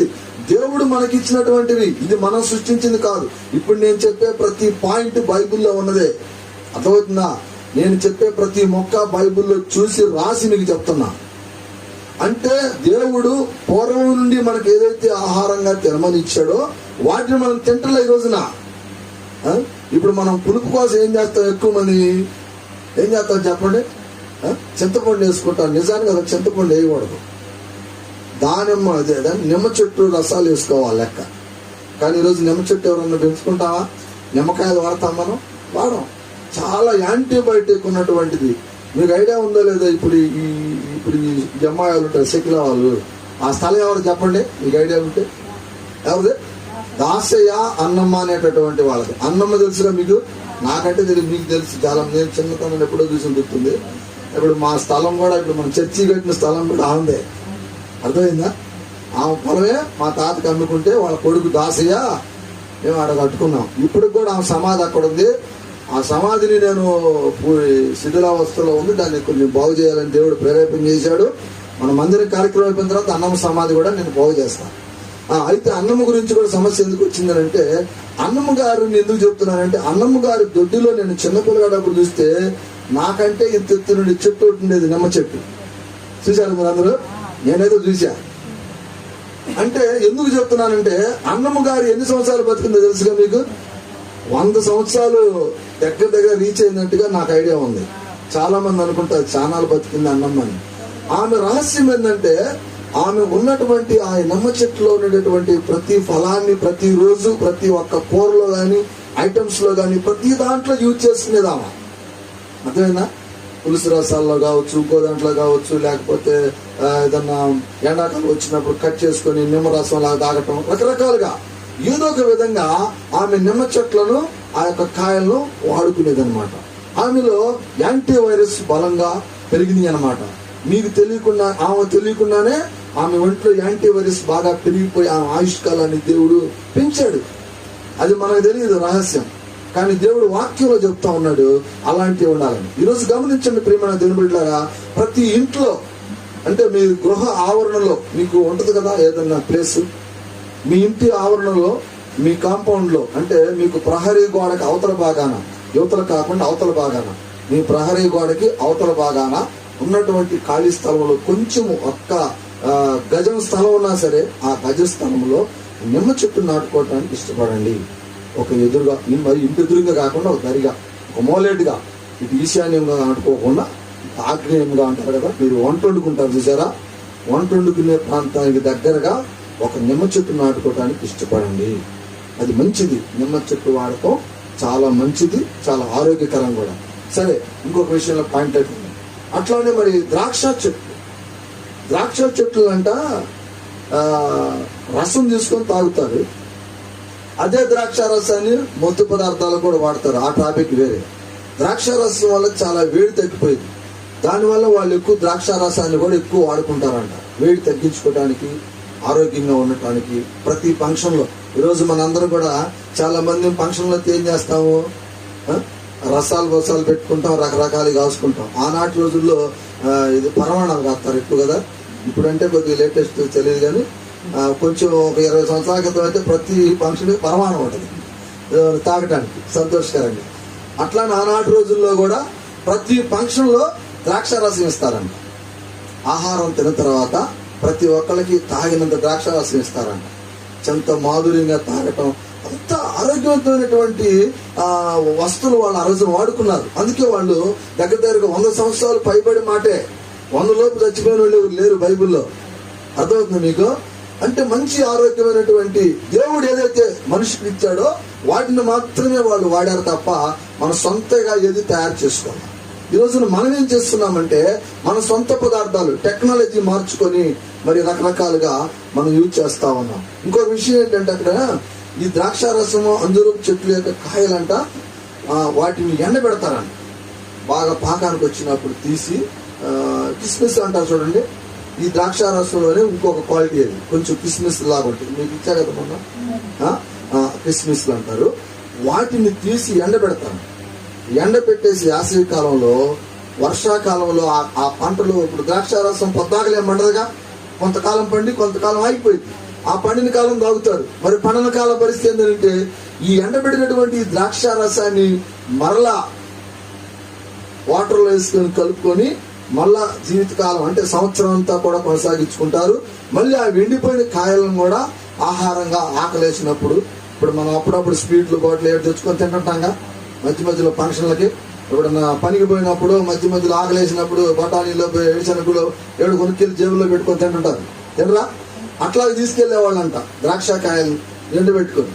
దేవుడు మనకి ఇచ్చినటువంటివి. ఇది మనం సృష్టించింది కాదు. ఇప్పుడు నేను చెప్పే ప్రతి పాయింట్ బైబిల్లో ఉన్నదే. అర్థమవుతుందా? నేను చెప్పే ప్రతి మొక్క బైబిల్లో చూసి రాసి మీకు చెప్తున్నా. అంటే దేవుడు పూర్వం నుండి మనకు ఏదైతే ఆహారంగా తినమని ఇచ్చాడో వాటిని మనం తింటలే ఈ రోజున. ఇప్పుడు మనం పులుపు కోసం ఏం చేస్తాం? ఎక్కువ మంది ఏం చేస్తాం చెప్పండి? చింతపండు వేసుకుంటాం. నిజానికి అది చింతపండు వేయకూడదు. దానిమ్మ అదే నిమ్మ చెట్టు రసాలు వేసుకోవాలి లెక్క. కానీ ఈరోజు నిమ్మ చెట్టు ఎవరన్నా పెంచుకుంటావా? నిమ్మకాయలు వాడతాం మనం? వాడం. చాలా యాంటీబయాటిక్ ఉన్నటువంటిది. మీకు ఐడియా ఉందో లేదో? ఇప్పుడు ఈ అమ్మాయిలు ఉంటారు, శకిల వాళ్ళు, ఆ స్థలం ఎవరు చెప్పండి మీకు ఐడియా ఉంటే? ఎవరిది? దాసయ్య అన్నమ్మ అనేటటువంటి వాళ్ళది. అన్నమ్మ తెలుసుగా మీకు? నాకంటే తెలియదు, మీకు తెలుసు చాలా. నేను చిన్నతనం ఎప్పుడో చూసి గుర్తుంది. ఇప్పుడు మా స్థలం కూడా, ఇప్పుడు మనం చర్చి కట్టిన స్థలం కూడా ఆమెదే. అర్థమైందా? ఆమె పొలమే మా తాతకి అమ్ముకుంటే వాళ్ళ కొడుకు దాసయ్య మేము ఆడ కట్టుకున్నాం. ఇప్పుడు కూడా ఆమె సమాధి అక్కడ ఉంది. ఆ సమాధిని నేను శిథిలావస్థలో ఉంది, దాన్ని కొన్ని బాగు చేయాలని దేవుడు ప్రేరేపణ చేశాడు. మన మందిరం కార్యక్రమం అయిపోయిన తర్వాత అన్నమ్మ సమాధి కూడా నేను బాగు చేస్తాను. అయితే అన్నమ్మ గురించి కూడా సమస్య ఎందుకు వచ్చిందనంటే, అన్నమ్మ గారిని ఎందుకు చెప్తున్నానంటే, అన్నమ్మ గారి దొడ్డిలో నేను చిన్నపిల్లగాడప్పుడు చూస్తే నాకంటే ఎత్తు నుండి చెట్టు ఉండేది, నిమ్మ చెట్టు. చూశారు మీరు అందరూ? నేనైతే చూసా. అంటే ఎందుకు చెప్తున్నానంటే, అన్నమ్మ గారు ఎన్ని సంవత్సరాలు బతికిందో తెలుసుగా మీకు? 100 సంవత్సరాలు దగ్గర రీచ్ అయినట్టుగా నాకు ఐడియా ఉంది. చాలా మంది అనుకుంటారు చానాలు బతికింది అన్నమ్మని. ఆమె రహస్యం ఏంటంటే, ఆమె ఉన్నటువంటి ఆ నిమ్మ చెట్టులో ఉండేటువంటి ప్రతి ఫలాన్ని ప్రతిరోజు ప్రతి ఒక్క కూరలో కానీ ఐటమ్స్ లో కానీ ప్రతి దాంట్లో యూజ్ చేసుకునేది ఆమె. అర్థమైందా? పులుసు రసాల్లో కావచ్చు, ఇంకో దాంట్లో కావచ్చు, లేకపోతే ఏదన్నా ఎండాకాలం వచ్చినప్పుడు కట్ చేసుకొని నిమ్మ రసం లాగా తాగటం, రకరకాలుగా ఏదో ఒక విధంగా ఆమె నిమ్మ చెట్లను, ఆ యొక్క కాయలను వాడుకునేది అనమాట. ఆమెలో యాంటీవైరస్ బలంగా పెరిగింది అనమాట. మీకు తెలియకుండా, ఆమె తెలియకుండానే ఆమె ఒంట్లో యాంటీవైరస్ బాగా పెరిగిపోయి ఆమె ఆయుష్కాలాన్ని దేవుడు పెంచాడు. అది మనకు తెలియదు, రహస్యం. కానీ దేవుడు వాక్యంలో చెప్తా ఉన్నాడు అలాంటివి ఉండాలని. ఈరోజు గమనించండి ప్రియమైన దేవుని బిడ్డలారా, ప్రతి ఇంట్లో అంటే మీ గృహ ఆవరణలో మీకు ఉంటుంది కదా ఏదన్నా ప్లేస్, మీ ఇంటి ఆవరణలో, మీ కాంపౌండ్ లో, అంటే మీకు ప్రహరీ గోడకి అవతల భాగాన, యువతల కాకుండా అవతల భాగాన, మీ ప్రహరీ గోడకి అవతల భాగాన ఉన్నటువంటి ఖాళీ స్థలంలో కొంచెం ఒక్క గజం స్థలం ఉన్నా సరే ఆ గజ స్థలంలో నిమ్మ చెట్టు నాటుకోవడానికి ఇష్టపడండి. ఒక ఎదురుగా, మరి ఇంటి ఎదురుగా కాకుండా ఒక దరిగా, ఒక మూలేటుగా, ఇటు ఈశాన్యంగా నాటుకోకుండా ఆగ్నేయంగా అంటారు కదా, మీరు వంట వండుకుంటారు చూసారా, వంట వండుకునే ప్రాంతానికి దగ్గరగా ఒక నిమ్మ చెట్టు నాటుకోవడానికి ఇష్టపడండి. అది మంచిది. నిమ్మ చెట్టు వాడకం చాలా మంచిది, చాలా ఆరోగ్యకరం కూడా. సరే, ఇంకొక విషయంలో పాయింట్ అవుతుంది. అట్లానే మరి ద్రాక్ష చెట్లు అంట రసం తీసుకొని తాగుతారు. అదే ద్రాక్ష రసాన్ని మత్తు పదార్థాలు కూడా వాడతారు. ఆ టాపిక్ వేరే. ద్రాక్ష రసం వల్ల చాలా వేడి తగ్గిపోయింది. దానివల్ల వాళ్ళు ఎక్కువ ద్రాక్ష రసాన్ని కూడా ఎక్కువ వాడుకుంటారంట, వేడి తగ్గించుకోవడానికి, ఆరోగ్యంగా ఉండటానికి. ప్రతి ఫంక్షన్లో ఈరోజు మనందరం కూడా చాలా మంది ఫంక్షన్లో ఏం చేస్తాము, రసాలు పెట్టుకుంటాం, రకరకాలు కాసుకుంటాం. ఆనాటి రోజుల్లో ఇది పరమాణాలు కాస్తారు ఎక్కువ కదా. ఇప్పుడంటే కొద్దిగా లేటెస్ట్ తెలియదు కానీ కొంచెం ఒక 20 సంవత్సరాల క్రితం అయితే ప్రతి ఫంక్షన్ పరమాణం ఉంటుంది తాగటానికి, సంతోషకరంగా. అట్లా ఆనాటి రోజుల్లో కూడా ప్రతి ఫంక్షన్లో ద్రాక్ష రసం ఇస్తారంట. ఆహారం తిన్న తర్వాత ప్రతి ఒక్కరికి తాగినంత ద్రాక్ష రసం ఇస్తారంట. చెంత మాధుర్యంగా తాగటం, అంత ఆరోగ్యవంతమైనటువంటి వస్తువులు వాళ్ళు ఆ రోజున వాడుకున్నారు. అందుకే వాళ్ళు దగ్గరగా 100 సంవత్సరాలు పైబడి మాటే. 100 లోపు చచ్చిపోయిన వాళ్ళు లేరు బైబిల్లో. అర్థమవుతుంది మీకు? అంటే మంచి ఆరోగ్యమైనటువంటి దేవుడు ఏదైతే మనిషికి ఇచ్చాడో వాటిని మాత్రమే వాళ్ళు వాడారు తప్ప మన సొంతగా ఏది తయారు చేసుకోవాలి. ఈ రోజున మనం ఏం చేస్తున్నామంటే మన సొంత పదార్థాలు, టెక్నాలజీ మార్చుకొని మరి రకరకాలుగా మనం యూజ్ చేస్తా ఉన్నాం. ఇంకొక విషయం ఏంటంటే అక్కడ ఈ ద్రాక్ష రసము, అంజూరపు చెట్ల యొక్క కాయలంట వాటిని ఎండబెడతారంట. బాగా పాకానికి వచ్చినప్పుడు తీసి, కిస్మిస్ అంటారు చూడండి, ఈ ద్రాక్ష రసంలోనే ఇంకొక క్వాలిటీ అది కొంచెం కిస్మిస్ లాగా ఉంటుంది. మీకు ఇచ్చా కదా మొన్న, కిస్మిస్లు అంటారు. వాటిని తీసి ఎండబెడతారు. ఎండబెట్టేసి వేసవి కాలంలో, వర్షాకాలంలో ఆ పంటలు, ఇప్పుడు ద్రాక్ష రసం పొద్దాకలే మండదుగా, కొంతకాలం పండి కొంతకాలం ఆగిపోయింది. ఆ పండిన కాలం తాగుతారు. మరి పండిన కాలం పరిస్థితి ఏంటంటే ఈ ఎండబెట్టినటువంటి ద్రాక్ష రసాన్ని మరలా వాటర్లో వేసుకొని కలుపుకొని మళ్ళా జీవితకాలం అంటే సంవత్సరం అంతా కూడా కొనసాగించుకుంటారు. మళ్ళీ ఆ ఎండిపోయిన కాయలను కూడా ఆహారంగా ఆకలేసినప్పుడు, ఇప్పుడు మనం అప్పుడప్పుడు స్వీట్లు బాటిల్ ఏడు తెచ్చుకొని తింటుంటాంగా మధ్య మధ్యలో ఫంక్షన్లకి. ఎప్పుడన్నా పనికి పోయినప్పుడు మధ్య మధ్యలో ఆకలేసినప్పుడు బఠానీలో, వేరుశనగలు ఏడు కొనుక్కెళ్ళి జేబులో పెట్టుకొని తింటుంటారు. తినరా? అట్లాగే తీసుకెళ్లేవాళ్ళంట ద్రాక్షకాయలు ఎండబెట్టుకొని.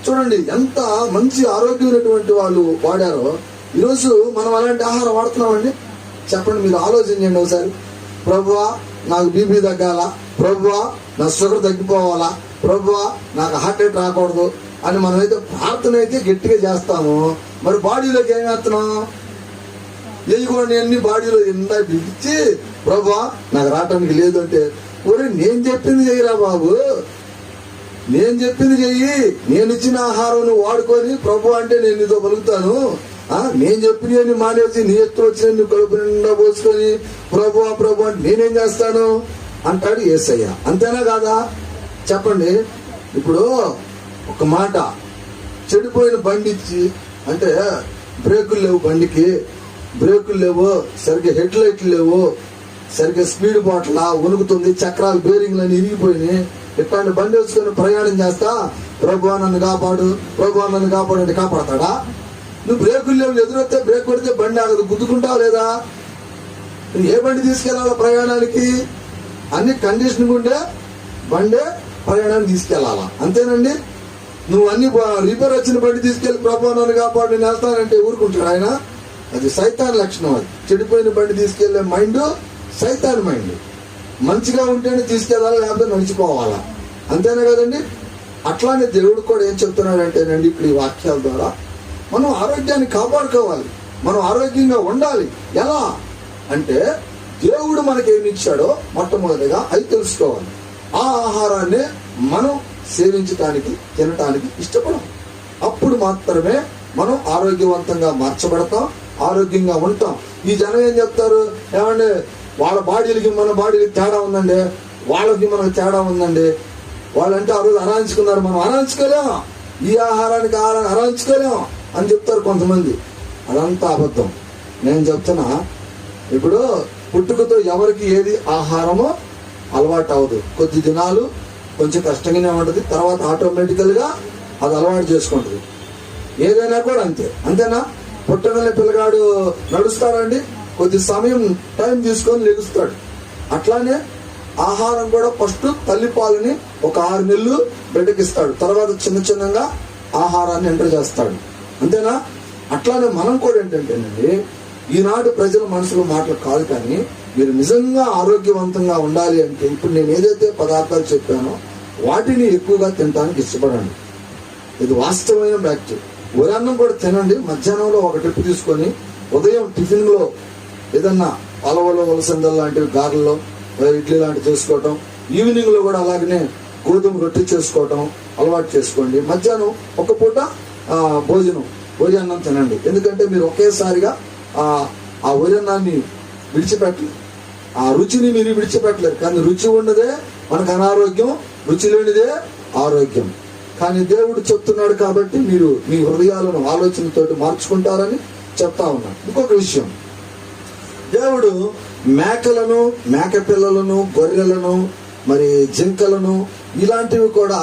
చూడండి ఎంత మంచి ఆరోగ్యమైనటువంటి వాళ్ళు వాడారో. ఈరోజు మనం అలాంటి ఆహారం వాడుతున్నామండి? చెప్పండి, మీరు ఆలోచన చేయండి ఒకసారి. ప్రభువా నాకు బీపీ తగ్గాలా, ప్రభువా నా షుగర్ తగ్గిపోవాలా, ప్రభువా నాకు హార్ట్ అటాక్ రాకూడదు అని మనమైతే ప్రార్థన అయితే గట్టిగా చేస్తాము. మరి బాడీలోకి ఏం వేస్తున్నాం? వేయకూడని అన్ని బాడీలో ఎంత బిగించి ప్రభువా నాకు రావటానికి లేదు అంటే, ఒరే నేను చెప్పింది చెయ్యరా బాబు, నేను చెప్పింది చెయ్యి. నేను ఇచ్చిన ఆహారం నువ్వు వాడుకొని ప్రభు అంటే నేను నీతో పలుకుతాను. నేను చెప్పిన మానేసి నీ ఎత్తు వచ్చిన నువ్వు కడుపు నిండా పోసుకొని ప్రభు ప్రభు అంటే నేనేం చేస్తాను అంటాడు యేసయ్య. అంతేనా కాదా? చెప్పండి. ఇప్పుడు ఒక మాట, చెడిపోయిన బండి ఇచ్చి, అంటే బ్రేకులు లేవు బండికి, బ్రేకులు లేవు, సరిగ్గా హెడ్ లైట్లు లేవు, సరిగ్గా స్పీడ్ బాట్లా వణుకుతుంది, చక్రాలు బేరింగ్లని ఇరిగిపోయినాయి, ఇట్లాంటి బండి వేసుకొని ప్రయాణం చేస్తా ప్రభు నన్ను కాపాడు, ప్రభు నన్ను కాపాడు అంటే కాపాడతాడా? నువ్వు బ్రేకులు లేవు, ఎదురొస్తే బ్రేక్ కొడితే బండి ఆగదు, గుద్దుకుంటావు లేదా? నువ్వు ఏ బండి తీసుకెళ్లాలా ప్రయాణానికి? అన్ని కండిషన్ ఉండే బండే ప్రయాణానికి తీసుకెళ్లాలా, అంతేనండి. నువ్వు అన్ని రిపేర్ వచ్చిన బండి తీసుకెళ్లి ప్రభు నన్ను కాపాడు నేను వెళ్తానంటే ఊరుకుంటాడు ఆయన? అది సైతాన్ లక్షణం. అది చెడిపోయిన బండి తీసుకెళ్లే మైండ్ సైతాన్ మైండ్. మంచిగా ఉంటేనే తీసుకెళ్లాలా, లేకపోతే నడిచిపోవాలా, అంతేనా కదండి? అట్లానే దేవుడు కూడా ఏం చెప్తున్నాడంటేనండి ఇప్పుడు ఈ వాక్యాల ద్వారా మనం ఆరోగ్యాన్ని కాపాడుకోవాలి, మనం ఆరోగ్యంగా ఉండాలి. ఎలా అంటే దేవుడు మనకేమి ఇచ్చాడో మొట్టమొదటిగా అది తెలుసుకోవాలి. ఆ ఆహారాన్ని మనం సేవించటానికి, తినటానికి ఇష్టపడాలి. అప్పుడు మాత్రమే మనం ఆరోగ్యవంతంగా మార్చబడతాం, ఆరోగ్యంగా ఉంటాం. ఈ జనం ఏం చెప్తారు, ఏమంటే వాళ్ళ బాడీలకి మన బాడీలకి తేడా ఉందండి, వాళ్ళకి మనకు తేడా ఉందండి. వాళ్ళంటే ఆ రోజు అరాయించుకున్నారు, మనం అరాయించుకోలేం, ఈ ఆహారానికి ఆహారాన్ని అరాయించుకోలేం అని చెప్తారు కొంతమంది. అదంతా అబద్ధం. నేను చెప్తున్నా, ఇప్పుడు పుట్టుకతో ఎవరికి ఏది ఆహారమో అలవాటు అవ్వదు. కొద్ది దినాలు కొంచెం కష్టంగానే ఉంటుంది, తర్వాత ఆటోమేటికల్గా అది అలవాటు చేసుకుంటుంది. ఏదైనా కూడా అంతే, అంతేనా? పుట్టగానే పిల్లగాడు నడుస్తాడండి, కొద్ది సమయం టైం తీసుకొని లెగుస్తాడు. అట్లానే ఆహారం కూడా ఫస్ట్ తల్లిపాలని ఒక 6 నెలలు బిడ్డకిస్తాడు, తర్వాత చిన్న చిన్నగా ఆహారాన్ని ఎంటర్ చేస్తాడు, అంతేనా? అట్లానే మనం కూడా ఏంటంటేనండి, ఈనాడు ప్రజల మనసులో మాటలు కాదు, కానీ మీరు నిజంగా ఆరోగ్యవంతంగా ఉండాలి అంటే ఇప్పుడు నేను ఏదైతే పదార్థాలు చెప్పానో వాటిని ఎక్కువగా తినడానికి ఇష్టపడండి. ఇది వాస్తవమైన ఫ్యాక్ట్. ఉదయాన్నం కూడా తినండి, మధ్యాహ్నంలో ఒక ట్రిప్ తీసుకొని ఉదయం టిఫిన్లో ఏదన్నా పలవలో వలసందలు లాంటివి, గారెల్లో ఇడ్లీ లాంటివి చేసుకోవటం, ఈవినింగ్ లో కూడా అలాగనే గోధుమ రొట్టె చేసుకోవటం అలవాటు చేసుకోండి. మధ్యాహ్నం ఒక పూట భోజనం తినండి. ఎందుకంటే మీరు ఒకేసారిగా ఆ భోజనాన్ని విడిచిపెట్టలేదు, ఆ రుచిని మీరు విడిచిపెట్టలేరు. కానీ రుచి ఉన్నదే మనకు అనారోగ్యం, రుచి లేనిదే ఆరోగ్యం. కానీ దేవుడు చెప్తున్నాడు కాబట్టి మీరు మీ హృదయాలను ఆలోచనతోటి మార్చుకుంటారని చెప్తా ఉన్నాడు. ఇంకొక విషయం, దేవుడు మేకలను, మేక పిల్లలను, గొర్రెలను, మరి జింకలను ఇలాంటివి కూడా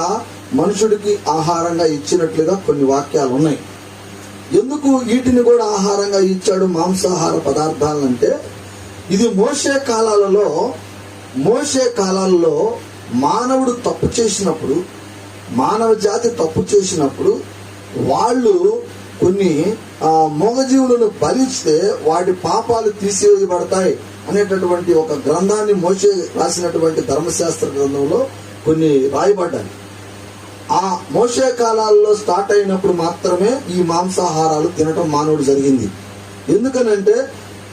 మనుషుడికి ఆహారంగా ఇచ్చినట్లుగా కొన్ని వాక్యాలు ఉన్నాయి. ఎందుకు వీటిని కూడా ఆహారంగా ఇచ్చాడు మాంసాహార పదార్థాలంటే, ఇది మోషే కాలాలలో మానవుడు తప్పు చేసినప్పుడు, మానవ జాతి తప్పు చేసినప్పుడు వాళ్ళు కొన్ని మూగజీవులను బలిస్తే వాటి పాపాలు తీసివేయబడతాయి అనేటటువంటి ఒక గ్రంథాన్ని మోషే రాసినటువంటి ధర్మశాస్త్ర గ్రంథంలో కొన్ని రాయబడ్డాయి. ఆ మోషే కాలాల్లో స్టార్ట్ అయినప్పుడు మాత్రమే ఈ మాంసాహారాలు తినటం మానవుడు జరిగింది. ఎందుకనంటే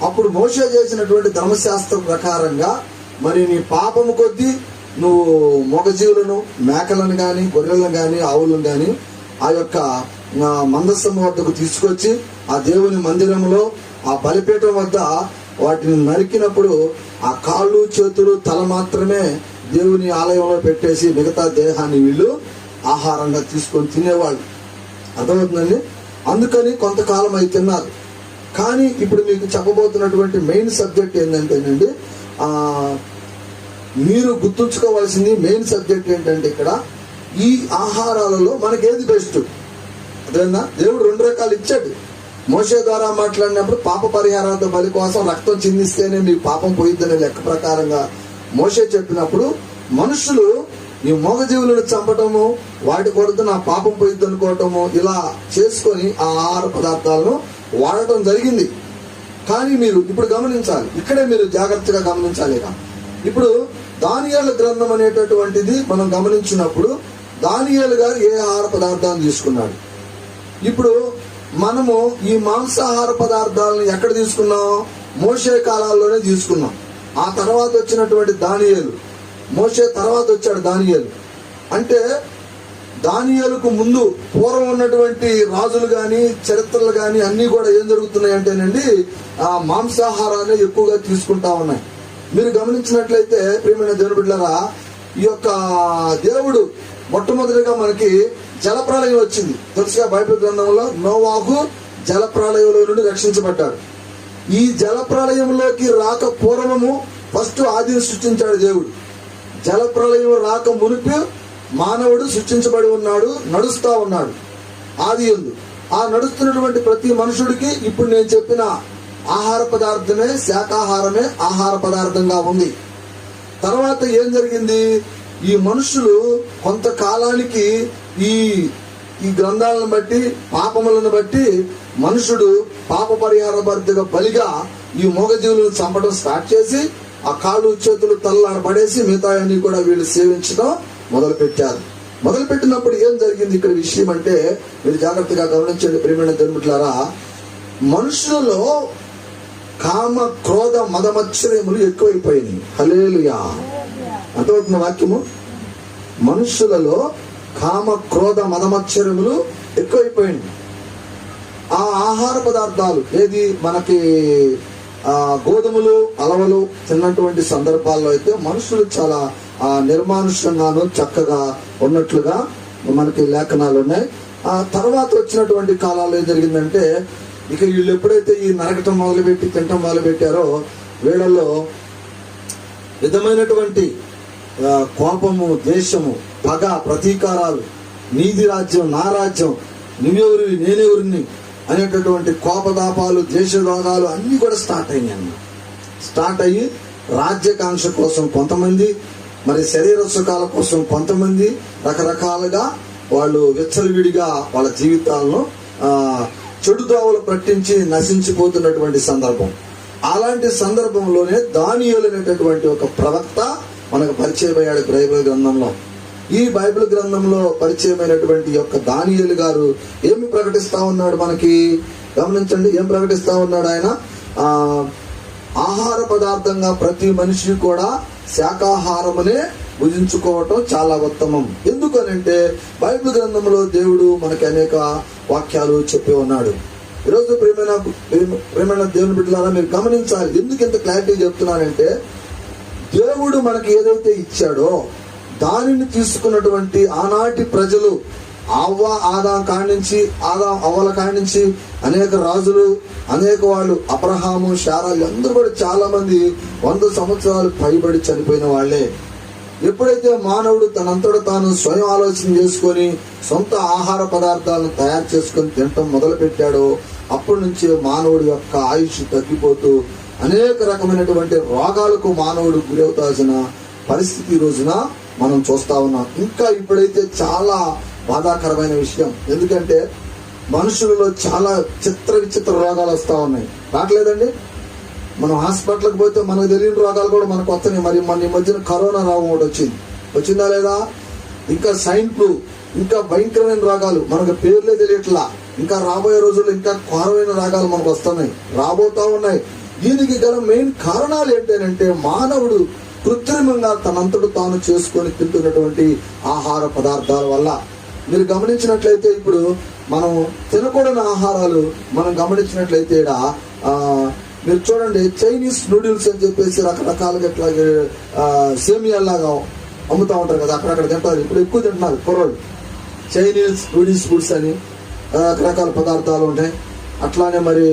అప్పుడు మోషే చేసినటువంటి ధర్మశాస్త్రం ప్రకారంగా మరి నీ పాపము కొద్దీ నువ్వు మూగజీవులను, మేకలను కానీ, గొర్రెలను కానీ, ఆవులను కానీ ఆ యొక్క మందస్సం వద్దకు తీసుకొచ్చి ఆ దేవుని మందిరంలో ఆ బలిపీఠం వద్ద వాటిని నరికినప్పుడు ఆ కాళ్ళు, చేతులు, తల మాత్రమే దేవుని ఆలయంలో పెట్టేసి మిగతా దేహాన్ని వీళ్ళు ఆహారంగా తీసుకొని తినేవాళ్ళు. అర్థమవుతుందండి? అందుకని కొంతకాలం అయి తిన్నారు. కానీ ఇప్పుడు మీకు చెప్పబోతున్నటువంటి మెయిన్ సబ్జెక్ట్ ఏంటంటేనండి, మీరు గుర్తుంచుకోవాల్సింది మెయిన్ సబ్జెక్ట్ ఏంటంటే ఇక్కడ ఈ ఆహారాలలో మనకేది బెస్ట్? అదేనా? దేవుడు 2 రకాలు ఇచ్చాడు. మోషే ద్వారా మాట్లాడినప్పుడు పాప పరిహారార్థ బలి కోసం రక్తం చిందిస్తేనే మీ పాపం పోయిద్దనే లెక్క ప్రకారంగా మోషే చెప్పినప్పుడు మనుషులు ఈ మూగజీవులను చంపటము, వాటి కొరకు నా పాపం పోయిద్ది అనుకోవటము, ఇలా చేసుకొని ఆ ఆహార పదార్థాలను వాడటం జరిగింది. కానీ మీరు ఇప్పుడు గమనించాలి, ఇక్కడే మీరు జాగ్రత్తగా గమనించాలి. ఇప్పుడు దానియేలు గ్రంథం అనేటటువంటిది మనం గమనించినప్పుడు దానియేలు గారు ఏ ఆహార పదార్థాలను తీసుకున్నాడు? ఇప్పుడు మనము ఈ మాంసాహార పదార్థాలను ఎక్కడ తీసుకున్నాం? మోషే కాలాల్లోనే తీసుకున్నాం. ఆ తర్వాత వచ్చినటువంటి దానియేలు, మోషే తర్వాత వచ్చాడు దానియేలు. అంటే దానియేలుకు ముందు పూర్వం ఉన్నటువంటి రాజులు కానీ, చరిత్రలు కానీ అన్ని కూడా ఏం జరుగుతున్నాయి అంటేనండి, ఆ మాంసాహారాన్ని ఎక్కువగా తీసుకుంటా ఉన్నాయి. మీరు గమనించినట్లయితే ప్రియమైన దేవుని బిడ్డలారా, ఈ యొక్క దేవుడు మొట్టమొదటిగా మనకి జలప్రళయం వచ్చింది. తెలుసుగా బైబిల్ గ్రంథంలో నోవాహు జలప్రళయంలో నుండి రక్షించబడ్డాడు. ఈ జలప్రళయంలోకి రాక పూర్వము ఫస్ట్ ఆదిని సృష్టించాడు దేవుడు. జలప్రళయం రాక మునిపి మానవుడు సృష్టించబడి ఉన్నాడు, నడుస్తా ఉన్నాడు ఆది యందు. ఆ నడుస్తున్నటువంటి ప్రతి మనుషుడికి ఇప్పుడు నేను చెప్పిన ఆహార పదార్థమే, శాకాహారమే ఆహార పదార్థంగా ఉంది. తర్వాత ఏం జరిగింది? ఈ మనుషులు కొంతకాలానికి ఈ గ్రంథాలను బట్టి, పాపములను బట్టి మనుషుడు పాప పరిహార బలిగా ఈ మూగజీవులను చంపడం స్టార్ట్ చేసి ఆ కాళ్ళు, చేతులు, తలలాడ పడేసి మిగతాయన్ని కూడా వీళ్ళు సేవించడం మొదలుపెట్టారు. మొదలుపెట్టినప్పుడు ఏం జరిగింది ఇక్కడ విషయం అంటే, మీరు జాగ్రత్తగా గమనించండి ప్రియమైన దేవులారా, మనుషులలో కామ, క్రోధ, మదమత్సర్యములు ఎక్కువైపోయినాయి. హల్లెలూయా. అర్థమవుతున్న వాక్యము? మనుషులలో కామ, క్రోధ, మదమత్సర్యములు ఎక్కువైపోయింది. ఆ ఆహార పదార్థాలు ఏది మనకి గోధుమలు అలవలు తిన్నటువంటి సందర్భాల్లో అయితే మనుషులు చాలా నిర్మానుష్యంగాను చక్కగా ఉన్నట్లుగా మనకి లేఖనాలు ఉన్నాయి. ఆ తర్వాత వచ్చినటువంటి కాలాల్లో ఏం జరిగిందంటే, ఇక వీళ్ళు ఎప్పుడైతే ఈ నరకటం మొదలుపెట్టి తినటం మొదలుపెట్టారో వీళ్ళల్లో విధమైనటువంటి కోపము, ద్వేషము, పగ, ప్రతీకారాలు, నీది రాజ్యం నా రాజ్యం, నువ్వెవరివి నేనెవరిని అనేటటువంటి కోపదాపాలు, ద్వేషరోగాలు అన్నీ కూడా స్టార్ట్ అయినాయి అన్నమాట. స్టార్ట్ అయ్యి రాజ్యకాంక్ష కోసం కొంతమంది, మరి శరీర సుఖాల కోసం కొంతమంది రకరకాలుగా వాళ్ళు విచ్చలవిడిగా వాళ్ళ జీవితాలను చెడు దోవలు పట్టించి నశించిపోతున్నటువంటి సందర్భం. అలాంటి సందర్భంలోనే దానియేలు అనేటటువంటి ఒక ప్రవక్త మనకు పరిచయం అయ్యాడు బైబిల్ గ్రంథంలో. ఈ బైబిల్ గ్రంథంలో పరిచయమైనటువంటి యొక్క దానియేలు గారు ఏమి ప్రకటిస్తా ఉన్నాడు మనకి గమనించండి. ఏం ప్రకటిస్తా ఉన్నాడు ఆయన? ఆహార పదార్థంగా ప్రతి మనిషి కూడా శాకాహారమునే భుజించుకోవటం చాలా ఉత్తమం. ఎందుకనంటే బైబిల్ గ్రంథంలో దేవుడు మనకి అనేక వాక్యాలు చెప్పి ఉన్నాడు. ఈరోజు ప్రియమైన దేవుని బిడ్డలారా, మీరు గమనించాలి. ఎందుకు ఇంత క్లారిటీ చెప్తున్నానంటే, దేవుడు మనకి ఏదైతే ఇచ్చాడో దానిని తీసుకున్నటువంటి ఆనాటి ప్రజలు ఆదాం అవ్వల కాడించి అనేక రాజులు, అనేక వాళ్ళు, అబ్రహాము, శారాలు అందరూ కూడా చాలా మంది 100 సంవత్సరాలు పైబడి చనిపోయిన వాళ్లే. ఎప్పుడైతే మానవుడు తనంతట తాను స్వయం ఆలోచన చేసుకొని సొంత ఆహార పదార్థాలను తయారు చేసుకొని తినటం మొదలు పెట్టాడో అప్పటి నుంచి మానవుడి యొక్క ఆయుష్ తగ్గిపోతూ అనేక రకమైనటువంటి రోగాలకు మానవుడు గురవుతాల్సిన పరిస్థితి ఈ రోజున మనం చూస్తా ఉన్నాం. ఇంకా ఇప్పుడైతే చాలా బాధాకరమైన విషయం. ఎందుకంటే మనుషులలో చాలా విచిత్ర రోగాలు వస్తా ఉన్నాయి. రావట్లేదండి? మనం హాస్పిటల్కి పోతే మనకు తెలియని రోగాలు కూడా మనకు వస్తున్నాయి. మరి మన ఈ మధ్యన కరోనా రోగం ఒకటి వచ్చిందా లేదా? ఇంకా స్వైన్ ఫ్లూ, ఇంకా భయంకరమైన రోగాలు మనకు పేర్లే తెలియట్లా. ఇంకా రాబోయే రోజుల్లో ఇంకా ఘోరమైన రోగాలు మనకు వస్తున్నాయి, రాబోతా ఉన్నాయి. దీనికి గల మెయిన్ కారణాలు ఏంటంటే, మానవుడు కృత్రిమంగా తనంతడు తాను చేసుకొని తింటున్నటువంటి ఆహార పదార్థాల వల్ల. మీరు గమనించినట్లయితే ఇప్పుడు మనం తినకూడని ఆహారాలు మనం గమనించినట్లయితే మీరు చూడండి, చైనీస్ నూడిల్స్ అని చెప్పేసి రకరకాలుగా ఇట్లా సేమియాలాగా అమ్ముతా ఉంటారు కదా, అక్కడక్కడ తింటారు. ఇప్పుడు ఎక్కువ తింటున్నారు కుర్రోళ్ళు. చైనీస్ నూడిల్స్ ఫుడ్స్ అని రకరకాల పదార్థాలు ఉంటాయి. అట్లానే మరి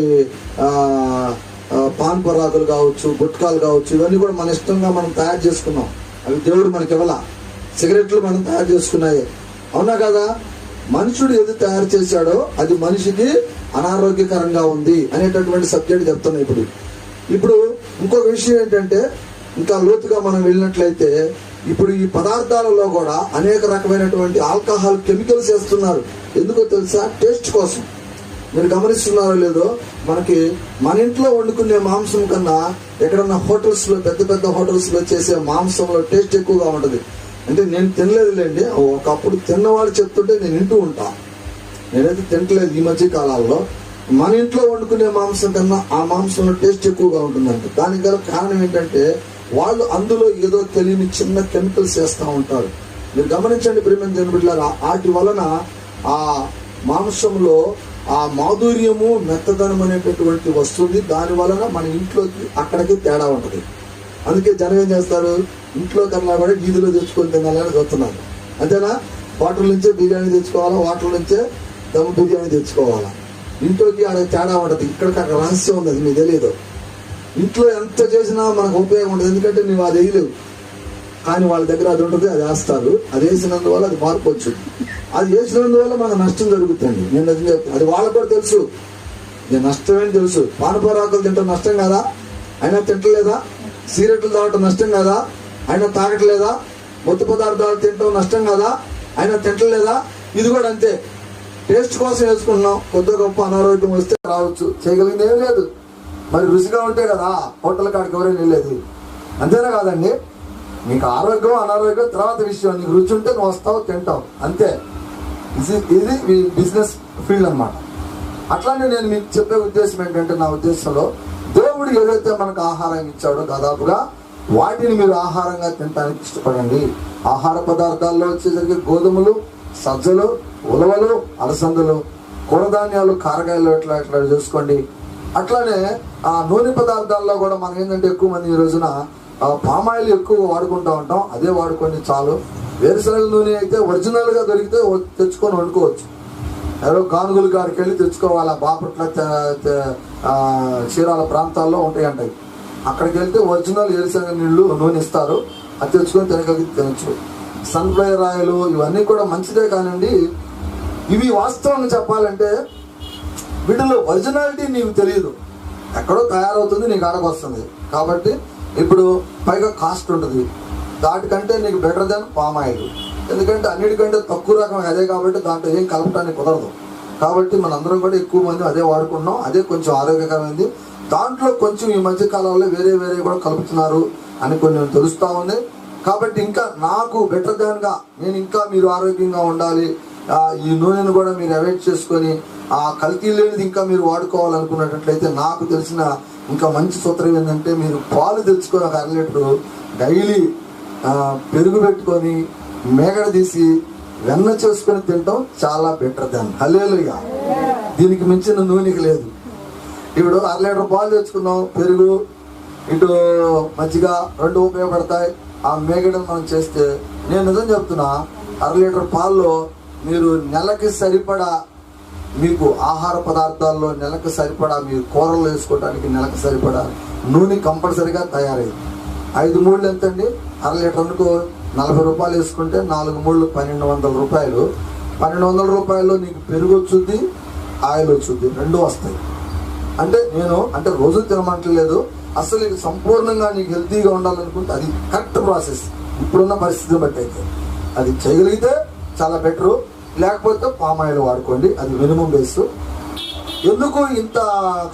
పాన్ పరాకులు కావచ్చు, గుట్కాలు కావచ్చు, ఇవన్నీ కూడా మన ఇష్టంగా మనం తయారు చేసుకున్నాం. అవి దేవుడు మనకి ఇవ్వాల. సిగరెట్లు మనం తయారు చేసుకున్నాయి, అవునా కదా? మనుషుడు ఏది తయారు చేశాడో అది మనిషికి అనారోగ్యకరంగా ఉంది అనేటటువంటి సబ్జెక్ట్ చెప్తున్నాయి. ఇప్పుడు ఇంకొక విషయం ఏంటంటే, ఇంకా లోతుగా మనం వెళ్ళినట్లయితే ఇప్పుడు ఈ పదార్థాలలో కూడా అనేక రకమైనటువంటి ఆల్కహాల్ కెమికల్స్ వేస్తున్నారు. ఎందుకో తెలుసా? టేస్ట్ కోసం. మీరు గమనిస్తున్నారో లేదో, మనకి మన ఇంట్లో వండుకునే మాంసం కన్నా ఎక్కడన్నా హోటల్స్లో, పెద్ద హోటల్స్లో చేసే మాంసంలో టేస్ట్ ఎక్కువగా ఉంటుంది. అంటే నేను తినలేదులేండి, ఒకప్పుడు తిన్నవాళ్ళు చెప్తుంటే నేను వింటూ ఉంటా. నేనైతే తింటలేదు ఈ మధ్య కాలాల్లో. మన ఇంట్లో వండుకునే మాంసం కన్నా ఆ మాంసంలో టేస్ట్ ఎక్కువగా ఉంటుందంట. దానికి గల కారణం ఏంటంటే, వాళ్ళు అందులో ఏదో తెలియని చిన్న కెమికల్స్ వేస్తూ ఉంటారు. మీరు గమనించండి ప్రియమైన దేవుని బిడ్డలారా, వాటి వలన ఆ మాంసంలో ఆ మాధుర్యము, మెత్తదనం అనేటటువంటి వస్తుంది. దాని వలన మన ఇంట్లోకి అక్కడికి తేడా ఉంటుంది. అందుకే జనం ఏం చేస్తారు, ఇంట్లో కన్నా కూడా వీధిలో తెచ్చుకొని తినాలని చూస్తున్నారు. అంతేనా? హోటల్ నుంచే బిర్యానీ తెచ్చుకోవాలా, హోటల్ నుంచే దమ్ బిర్యానీ తెచ్చుకోవాలా. ఇంట్లోకి అక్కడ తేడా ఉంటుంది. ఇక్కడికి అక్కడ రహస్యం ఉంది, అది మీకు తెలియదు. ఇంట్లో ఎంత చేసినా మనకు ఉపయోగం ఉంటుంది, ఎందుకంటే నువ్వు అది వేయలేవు. కానీ వాళ్ళ దగ్గర అది ఉంటుంది, అది వేస్తారు. అది వేసినందువల్ల అది మార్పొచ్చు. అది వేసినందువల్ల మనకు నష్టం జరుగుతుంది. నేను అది చెప్తాను, అది వాళ్ళకు కూడా తెలుసు. నేను నష్టమేని తెలుసు. పానపరాకులు తింటాం నష్టం కదా, అయినా తింటలేదా? సిగరెట్లు తాగటం నష్టం కదా, అయినా తాగట్లేదా? మత్తు పదార్థాలు తింటాం నష్టం కదా, అయినా తింటలేదా? ఇది కూడా అంతే. టేస్ట్ కోసం వేసుకుంటున్నాం. కొద్ది గొప్ప అనారోగ్యం వస్తే రావచ్చు, చేయగలిగింది ఏం లేదు. మరి రుచిగా ఉంటే కదా హోటల్ కాడికి ఎవరైనా వెళ్ళేది. అంతేనా కాదండి? నీకు ఆరోగ్యం అనారోగ్యం తర్వాత విషయం. నీకు రుచి ఉంటే నువ్వు వస్తావు, తింటావు, అంతే. ఇది బిజినెస్ ఫీల్డ్ అన్నమాట. అట్లానే నేను మీకు చెప్పే ఉద్దేశం ఏంటంటే, నా ఉద్దేశంలో దేవుడు ఏదైతే మనకు ఆహారం ఇచ్చాడో దాదాపుగా వాటిని మీరు ఆహారంగా తినడానికి ఇష్టపడండి. ఆహార పదార్థాల్లో వచ్చేసరికి గోధుమలు, సజ్జలు, ఉలవలు, అలసందలు, కూరధాన్యాలు, కారకాయలు ఇట్లా చూసుకోండి. అట్లానే ఆ నూనె పదార్థాల్లో కూడా మనం ఏంటంటే ఎక్కువ మంది ఈ రోజున పామాయిల్ ఎక్కువ వాడుకుంటూ ఉంటాం. అదే వాడుకోండి చాలు. వేరుశనగ నూనె అయితే ఒరిజినల్గా దొరికితే తెచ్చుకొని వండుకోవచ్చు. ఎవరో గానుగుల గారికి వెళ్ళి తెచ్చుకోవాలి. బాపట్ల చీరాల ప్రాంతాల్లో ఉంటాయి. అక్కడికి వెళ్తే ఒరిజినల్ వేరుశనగ నూనె ఇస్తారు. అది తెచ్చుకొని తినచ్చు. సన్ఫ్లవర్ ఆయిల్ ఇవన్నీ కూడా మంచిదే కానివ్వండి. ఇవి వాస్తవంగా చెప్పాలంటే వీటిలో ఒరిజినాలిటీ నీకు తెలియదు. ఎక్కడో తయారవుతుంది, నీకు ఆడకు వస్తుంది. కాబట్టి ఇప్పుడు పైగా కాస్ట్ ఉంటుంది. దాటికంటే నీకు బెటర్ దెన్ పామ్ ఆయిల్. ఎందుకంటే అన్నిటికంటే తక్కువ రకం అదే కాబట్టి దాంట్లో ఏం కలపడానికి కుదరదు. కాబట్టి మనందరం కూడా ఎక్కువ మంది అదే వాడుకుంటున్నాం. అదే కొంచెం ఆరోగ్యకరమైంది. దాంట్లో కొంచెం ఈ మధ్య కాలంలో వేరే కూడా కలుపుతున్నారు అని కొంచెం తెలుస్తూ ఉంది. కాబట్టి ఇంకా నాకు బెటర్ దాన్గా నేను ఇంకా మీరు ఆరోగ్యంగా ఉండాలి, ఈ నూనెను కూడా మీరు అవాయిడ్ చేసుకొని ఆ కల్తీ లేనిది ఇంకా మీరు వాడుకోవాలనుకున్నట్లయితే నాకు తెలిసిన ఇంకా మంచి సూత్రం ఏంటంటే మీరు పాలు తెచ్చుకొని ఒక 1/2 లీటరు డైలీ పెరుగు పెట్టుకొని మేగడ తీసి వెన్న చేసుకొని తినటం చాలా బెటర్ దాన్. హల్లెలూయా. దీనికి మించిన నూనెకి లేదు. ఇప్పుడు 1/2 లీటర్ పాలు తెచ్చుకున్నాం, పెరుగు ఇటు మజ్జిగ 2 ఉపయోగపడతాయి. ఆ మేగడను మనం చేస్తే నేను నిజం చెప్తున్నా, 1/2 లీటర్ పాల్లో మీరు నెలకి సరిపడా మీకు ఆహార పదార్థాల్లో నెలకు సరిపడా మీరు కూరలు వేసుకోవడానికి నెలకు సరిపడా నూనె కంపల్సరిగా తయారైంది. 5 మూళ్ళు ఎంతండి? 1/2 లీటర్కు 40 రూపాయలు వేసుకుంటే 4 మూళ్ళు 1200 రూపాయలు. 1200 రూపాయలు నీకు పెరుగు వచ్చుద్ది, ఆయిల్ వచ్చుద్ది, 2 వస్తాయి. అంటే రోజు తినమంటలేదు. అసలు నీకు సంపూర్ణంగా నీకు హెల్తీగా ఉండాలనుకుంటే అది కరెక్ట్ ప్రాసెస్. ఇప్పుడున్న పరిస్థితిని బట్టి అయితే అది చేయగలిగితే చాలా బెటరు. లేకపోతే పామ్ ఆయిల్ వాడుకోండి, అది మినిమం బేస్. ఎందుకు ఇంత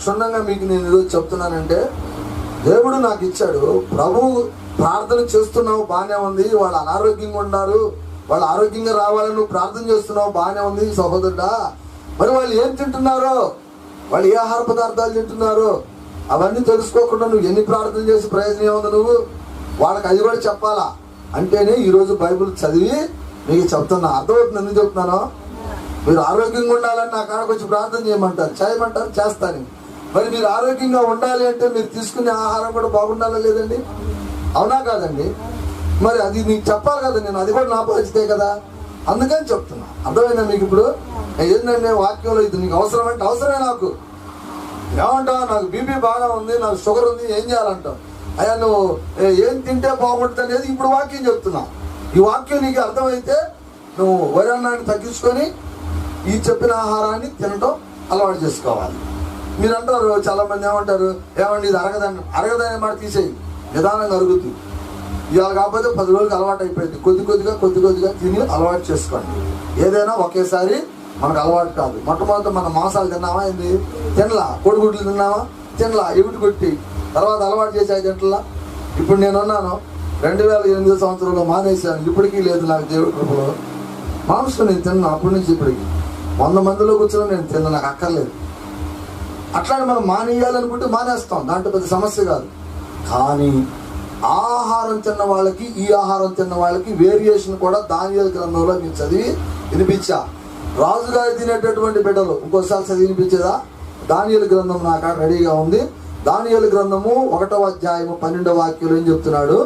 క్షుణ్ణంగా మీకు నేను ఈరోజు చెప్తున్నానంటే, దేవుడు నాకు ఇచ్చాడు. ప్రభువు ప్రార్థన చేస్తున్నావు బాగానే ఉంది, వాళ్ళు అనారోగ్యంగా ఉన్నారు, వాళ్ళు ఆరోగ్యంగా రావాలని నువ్వు ప్రార్థన చేస్తున్నావు బాగానే ఉంది సహోదరుడా. మరి వాళ్ళు ఏం తింటున్నారో, వాళ్ళు ఏ ఆహార పదార్థాలు తింటున్నారో అవన్నీ తెలుసుకోకుండా నువ్వు ఎన్ని ప్రార్థన చేసి ప్రయోజనం ఏముంది? నువ్వు వాళ్ళకి అది కూడా చెప్పాలా. అంటేనే ఈరోజు బైబిల్ చదివి మీకు చెప్తున్నా. అర్థమవుతుంది ఎందుకు చెప్తున్నాను? మీరు ఆరోగ్యంగా ఉండాలని నా కాడకు వచ్చి ప్రార్థన చేయమంటారు, చేస్తాను. మరి మీరు ఆరోగ్యంగా ఉండాలి అంటే మీరు తీసుకునే ఆహారం కూడా బాగుండాలా లేదండి? అవునా కాదండి? మరి అది నీకు చెప్పాలి కదా. నేను అది కూడా నా పరిస్థితే కదా, అందుకని చెప్తున్నా. అర్థమైందా మీకు? ఇప్పుడు ఏంటంటే వాక్యంలో ఇది నీకు అవసరం అంటే అవసరమే. నాకు ఏమంటావు? నాకు బీపీ బాగా ఉంది, నాకు షుగర్ ఉంది, ఏం చేయాలంటావు? అయ్యా నువ్వు ఏం తింటే బాగుంటుంది అనేది ఇప్పుడు వాక్యం చెప్తున్నా. ఈ వాక్యం నీకు అర్థమైతే నువ్వు వరి అన్నాన్ని తగ్గించుకొని ఈ చెప్పిన ఆహారాన్ని తినటం అలవాటు చేసుకోవాలి. మీరు అంటారు, చాలా మంది ఏమంటారు, ఏమండి ఇది అరగదనే మాట తీసేయి, నిదానంగా అరుగుతుంది. ఇవాళ కాకపోతే 10 రోజులకి అలవాటు అయిపోయింది. కొద్ది కొద్దిగా తిని అలవాటు చేసుకోండి. ఏదైనా ఒకేసారి మనకు అలవాటు కాదు. మొట్టమొదటి మన మాంసాలు తిన్నామా? ఏంది తినలా? కోడిగుడ్లు తిన్నామా? తినలా? ఎవిటి కొట్టి తర్వాత అలవాటు చేసే తింటలా. ఇప్పుడు నేనున్నాను 2008 సంవత్సరంలో మానేశాను. ఇప్పటికీ లేదు నాకు దేవుడి కృపలో. మాంసం నేను తిన్నాను అప్పటి నుంచి ఇప్పటికి. 100 మందిలో కూర్చొని నేను తిన్నా, నాకు అక్కర్లేదు. అట్లానే మనం మానేయాలనుకుంటే మానేస్తాం, దాంట్లో పెద్ద సమస్య కాదు. కానీ ఆహారం తిన్న వాళ్ళకి ఈ ఆహారం తిన్న వాళ్ళకి వేరియేషన్ కూడా దానియేలు గ్రంథంలో మీరు చదివి వినిపించా. రాజుగారు తినేటటువంటి బిడ్డలు ఇంకోసారి చదివి వినిపించేదా? దానియేలు గ్రంథం నా కాడ రెడీగా ఉంది. దానియేలు గ్రంథము 1వ అధ్యాయము 12వ వాక్యంలో ఏం చెప్తున్నాడు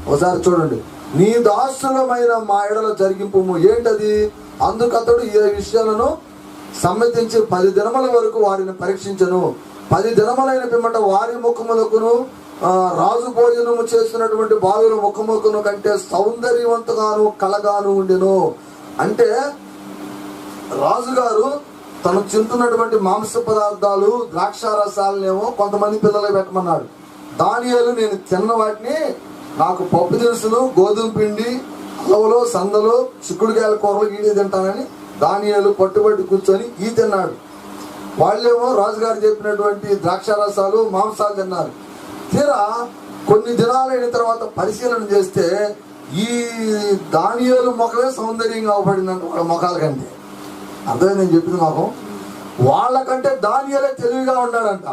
ఒకసారి చూడండి. నీ దాసులమైన మా ఎడల జరిగింపు ఏంటది? అందుకతడు ఈ విషయాలను సమ్మతించి 10 దినముల వరకు వారిని పరీక్షించను. 10 దినములైన పిమ్మట వారి ముఖములకును రాజు భోజనము చేస్తున్నటువంటి బాలుల ముఖముఖను కంటే సౌందర్యవంతగాను కలగాను ఉండెను. అంటే రాజుగారు తను తింటున్నటువంటి మాంస పదార్థాలు ద్రాక్షారసాలనేమో కొంతమంది పిల్లలు పెట్టమన్నాడు. దానియేలు నేను తిన్న వాటిని నాకు పప్పు దినుసులు, గోధుమ పిండి, అలవలో, సందలో, చిక్కుడుకాయల కూరలు గీడి తింటానని దానియేలు పట్టుబట్టి కూర్చొని ఈ తిన్నాడు. వాళ్ళేమో రాజుగారు చెప్పినటువంటి ద్రాక్షారసాలు, మాంసాలు తిన్నారు. తీరా కొన్ని దినాలైన తర్వాత పరిశీలన చేస్తే ఈ దానియేలు ముఖమే సౌందర్యంగా అవబడిందంట వాళ్ళ ముఖాల కంటే. అర్థమే నేను చెప్పింది మాకు. వాళ్ళకంటే దానియేలే తెలివిగా ఉన్నాడంట.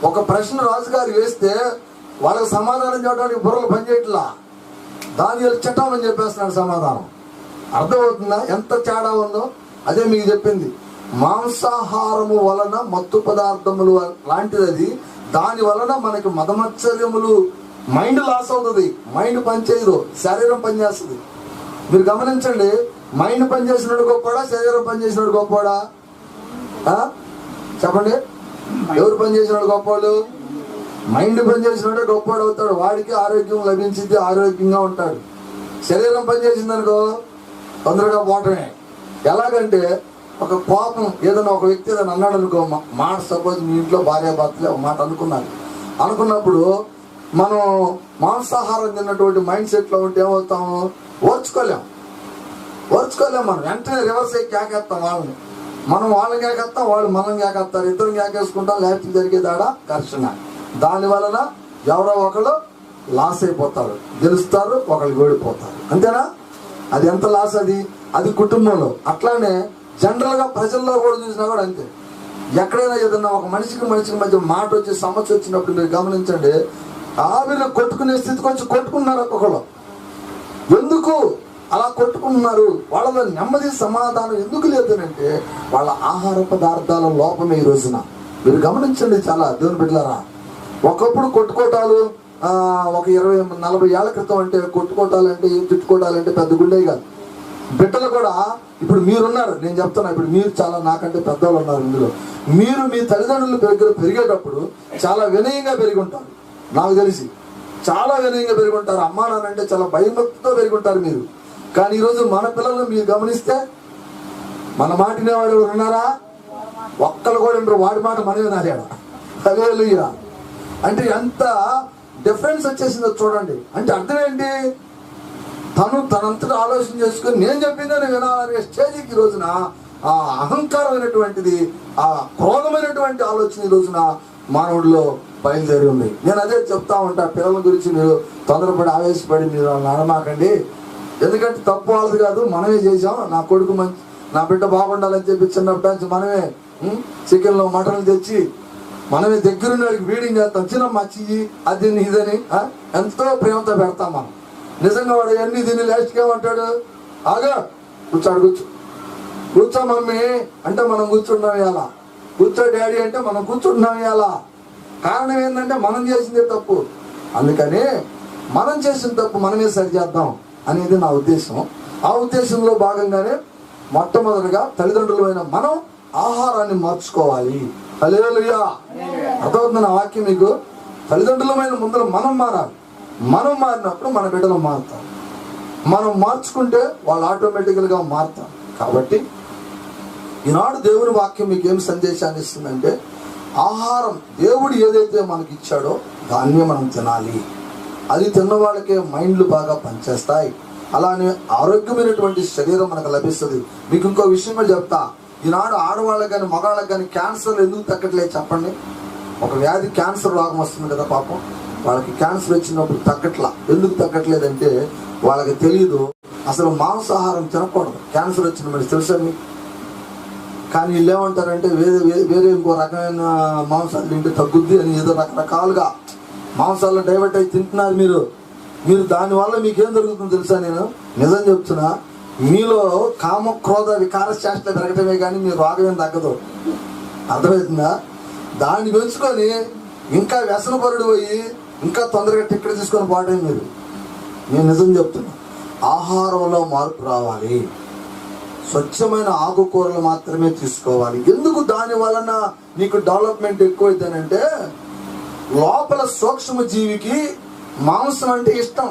ఒక ప్రశ్న రాజుగారు వేస్తే వాళ్ళకి సమాధానం చెప్పడానికి బుర్రలు పనిచేయట్లా. దానియేలు చట్టమని చెప్పేస్తున్నాడు సమాధానం. అర్థమవుతుందా ఎంత తేడా ఉందో? అదే మీకు చెప్పింది. మాంసాహారము వలన మత్తు పదార్థములు లాంటిది అది. దాని వలన మనకి మదమత్సర్యములు, మైండ్ లాస్ అవుతుంది. మైండ్ పనిచేయదు, శరీరం పనిచేస్తుంది. మీరు గమనించండి, మైండ్ పనిచేసినాడు గొప్పవాడా, శరీరం పనిచేసినాడు గొప్పవాడా? చెప్పండి, ఎవరు పనిచేసినాడు గొప్పవాడు? మైండ్ పనిచేసినాడే గొప్పవాడు అవుతాడు. వాడికి ఆరోగ్యం లభించింది, ఆరోగ్యంగా ఉంటాడు. శరీరం పనిచేసిందనుకో తొందరగా పోవటమే. ఎలాగంటే ఒక కోపం, ఏదైనా ఒక వ్యక్తి ఏదైనా అన్నాడు అనుకో, మాట సపోజ్ మీ ఇంట్లో భార్యాభర్తలే ఒక మాట అనుకున్నప్పుడు మనం మాంసాహారం తిన్నటువంటి మైండ్ సెట్లో ఉంటే ఏమవుతాము? ఓర్చుకోలేం. మనం వెంటనే రివర్స్ అయ్యి కేకేస్తాం. వాళ్ళని కేకేస్తాం, వాళ్ళు మనం కేకేస్తారు. ఇద్దరు కేకేసుకుంటాం, లేకపోతే జరిగేదాడా ఘర్షణ. దాని వలన ఎవరో ఒకళ్ళు లాస్ అయిపోతారు, గెలుస్తారు, ఒకళ్ళు ఓడిపోతారు. అంతేనా? అది ఎంత లాస్ అది కుటుంబంలో. అట్లానే జనరల్గా ప్రజల్లో కూడా చూసినా కూడా అంతే. ఎక్కడైనా ఏదన్నా ఒక మనిషికి మధ్య మాట వచ్చి సమస్య వచ్చినప్పుడు మీరు గమనించండి, ఆవిరి కొట్టుకునే స్థితికి వచ్చి కొట్టుకున్నారు ఒక్కొక్కరు. ఎందుకు అలా కొట్టుకుంటున్నారు? వాళ్ళలో నెమ్మది సమాధానం ఎందుకు లేదనంటే వాళ్ళ ఆహార పదార్థాల లోపమే. ఈ రోజున మీరు గమనించండి, చాలా దేవుని బిడ్డలారా, ఒకప్పుడు కొట్టుకోటాలు ఒక 20-40 ఏళ్ల క్రితం అంటే కొట్టుకోటాలంటే, తిట్టుకోటాలంటే పెద్ద గుండె కాదు. బిడ్డలు కూడా ఇప్పుడు మీరున్నారు, నేను చెప్తున్నా, ఇప్పుడు మీరు చాలా నాకంటే పెద్దవాళ్ళు ఉన్నారు ఇందులో. మీరు మీ తల్లిదండ్రుల దగ్గర పెరిగేటప్పుడు చాలా వినయంగా పెరిగి ఉంటారు. నాకు తెలిసి చాలా వినయంగా పెరిగి ఉంటారు. అమ్మా నాన్న అంటే చాలా భయభక్తితో పెరిగి ఉంటారు మీరు. కానీ ఈరోజు మన పిల్లలు మీరు గమనిస్తే మన మాట వినేవాడు ఎవరు ఉన్నారా? ఒక్కళ్ళు కూడా ఉండరు. వాడి మాట మనమే వినాలేడా? హల్లెలూయా. అంటే ఎంత డిఫరెన్స్ వచ్చేసిందో చూడండి. అంటే అర్థం ఏంటి? తనంతటా ఆలోచన చేసుకొని నేను చెప్పిందని వినాలనే స్టేజ్కి ఈ రోజున ఆ అహంకారమైనటువంటిది, ఆ క్రోధమైనటువంటి ఆలోచన ఈ రోజున మానవుడిలో బయలుదేరి ఉంది. నేను అదే చెప్తా ఉంటా, పిల్లల గురించి మీరు తొందరపడి ఆవేశపడి మీరు అనమాకండి. ఎందుకంటే తప్పు వాళ్ళది కాదు, మనమే చేసాం. నా కొడుకు నా బిడ్డ బాగుండాలని చెప్పి చిన్నప్పటి నుంచి మనమే చికెన్లో మటన్లు తెచ్చి మనమే దగ్గరుండి వాడికి ఫీడింగ్ చేస్తాం. చిన్నమ్మ చెయ్యి అది ఇదని ఎంతో ప్రేమతో పెడతాం మనం. నిజంగా వాడు అన్ని తిని లాస్ట్కి ఏమంటాడు? ఆగా కూర్చో మమ్మీ అంటే మనం కూర్చుంటాం ఇవాళ, కూర్చో డాడీ అంటే మనం కూర్చుంటున్నాం ఇవాళ. కారణం ఏంటంటే మనం చేసిందే తప్పు. అందుకని మనం చేసిన తప్పు మనమే సరి చేద్దాం అనేది నా ఉద్దేశం. ఆ ఉద్దేశంలో భాగంగానే మొట్టమొదటిగా తల్లిదండ్రులమైన మనం ఆహారాన్ని మార్చుకోవాలి. హల్లెలూయా. అర్థమవుతుంది నా వాక్యం మీకు? తల్లిదండ్రులమైన ముందర మనం మారాలి. మనం మారినప్పుడు మన బిడ్డలు మారుతారు. మనం మార్చుకుంటే వాళ్ళు ఆటోమేటికల్గా మారుతారు. కాబట్టి ఈనాడు దేవుని వాక్యం మీకు ఏం సందేశాన్ని ఇస్తుందంటే, ఆహారం దేవుడు ఏదైతే మనకి ఇచ్చాడో దాన్నే మనం తినాలి. అది తిన్న వాళ్ళకే మైండ్లు బాగా పనిచేస్తాయి. అలానే ఆరోగ్యమైనటువంటి శరీరం మనకు లభిస్తుంది. మీకు ఇంకో విషయం కూడా చెప్తా. ఈనాడు ఆడవాళ్ళకి కానీ మగవాళ్ళకి కానీ క్యాన్సర్లు ఎందుకు తగ్గట్లేదు చెప్పండి? ఒక వ్యాధి క్యాన్సర్ రోగం వస్తుంది కదా పాపం, వాళ్ళకి క్యాన్సర్ వచ్చినప్పుడు తగ్గట్లా. ఎందుకు తగ్గట్లేదంటే వాళ్ళకి తెలియదు అసలు మాంసాహారం తినకూడదు క్యాన్సర్ వచ్చిన మరి తెలుసా మీకు. కానీ వీళ్ళు ఏమంటారంటే వేరే ఇంకో రకమైన మాంసాలు తింటే తగ్గుద్ది అని ఏదో రకరకాలుగా మాంసాలను డైవర్ట్ అయి తింటున్నారు మీరు దానివల్ల మీకేం జరుగుతుందో తెలుసా? నేను నిజం చెప్తున్నా, మీలో కామ క్రోధ వికార శాస్త్ర పెరగటమే కానీ మీరు రోగం ఏం తగ్గదు. అర్థమవుతుందా? దాన్ని పెంచుకొని ఇంకా వ్యసనపరుడు పోయి ఇంకా తొందరగా టిక్కెట్ తీసుకొని పోవటం మీరు. నేను నిజం చెప్తున్నా, ఆహారంలో మార్పు రావాలి. స్వచ్ఛమైన ఆకుకూరలు మాత్రమే తీసుకోవాలి. ఎందుకు? దాని వలన నీకు డెవలప్మెంట్ ఎక్కువైతేనంటే, లోపల సూక్ష్మ జీవికి మాంసం అంటే ఇష్టం.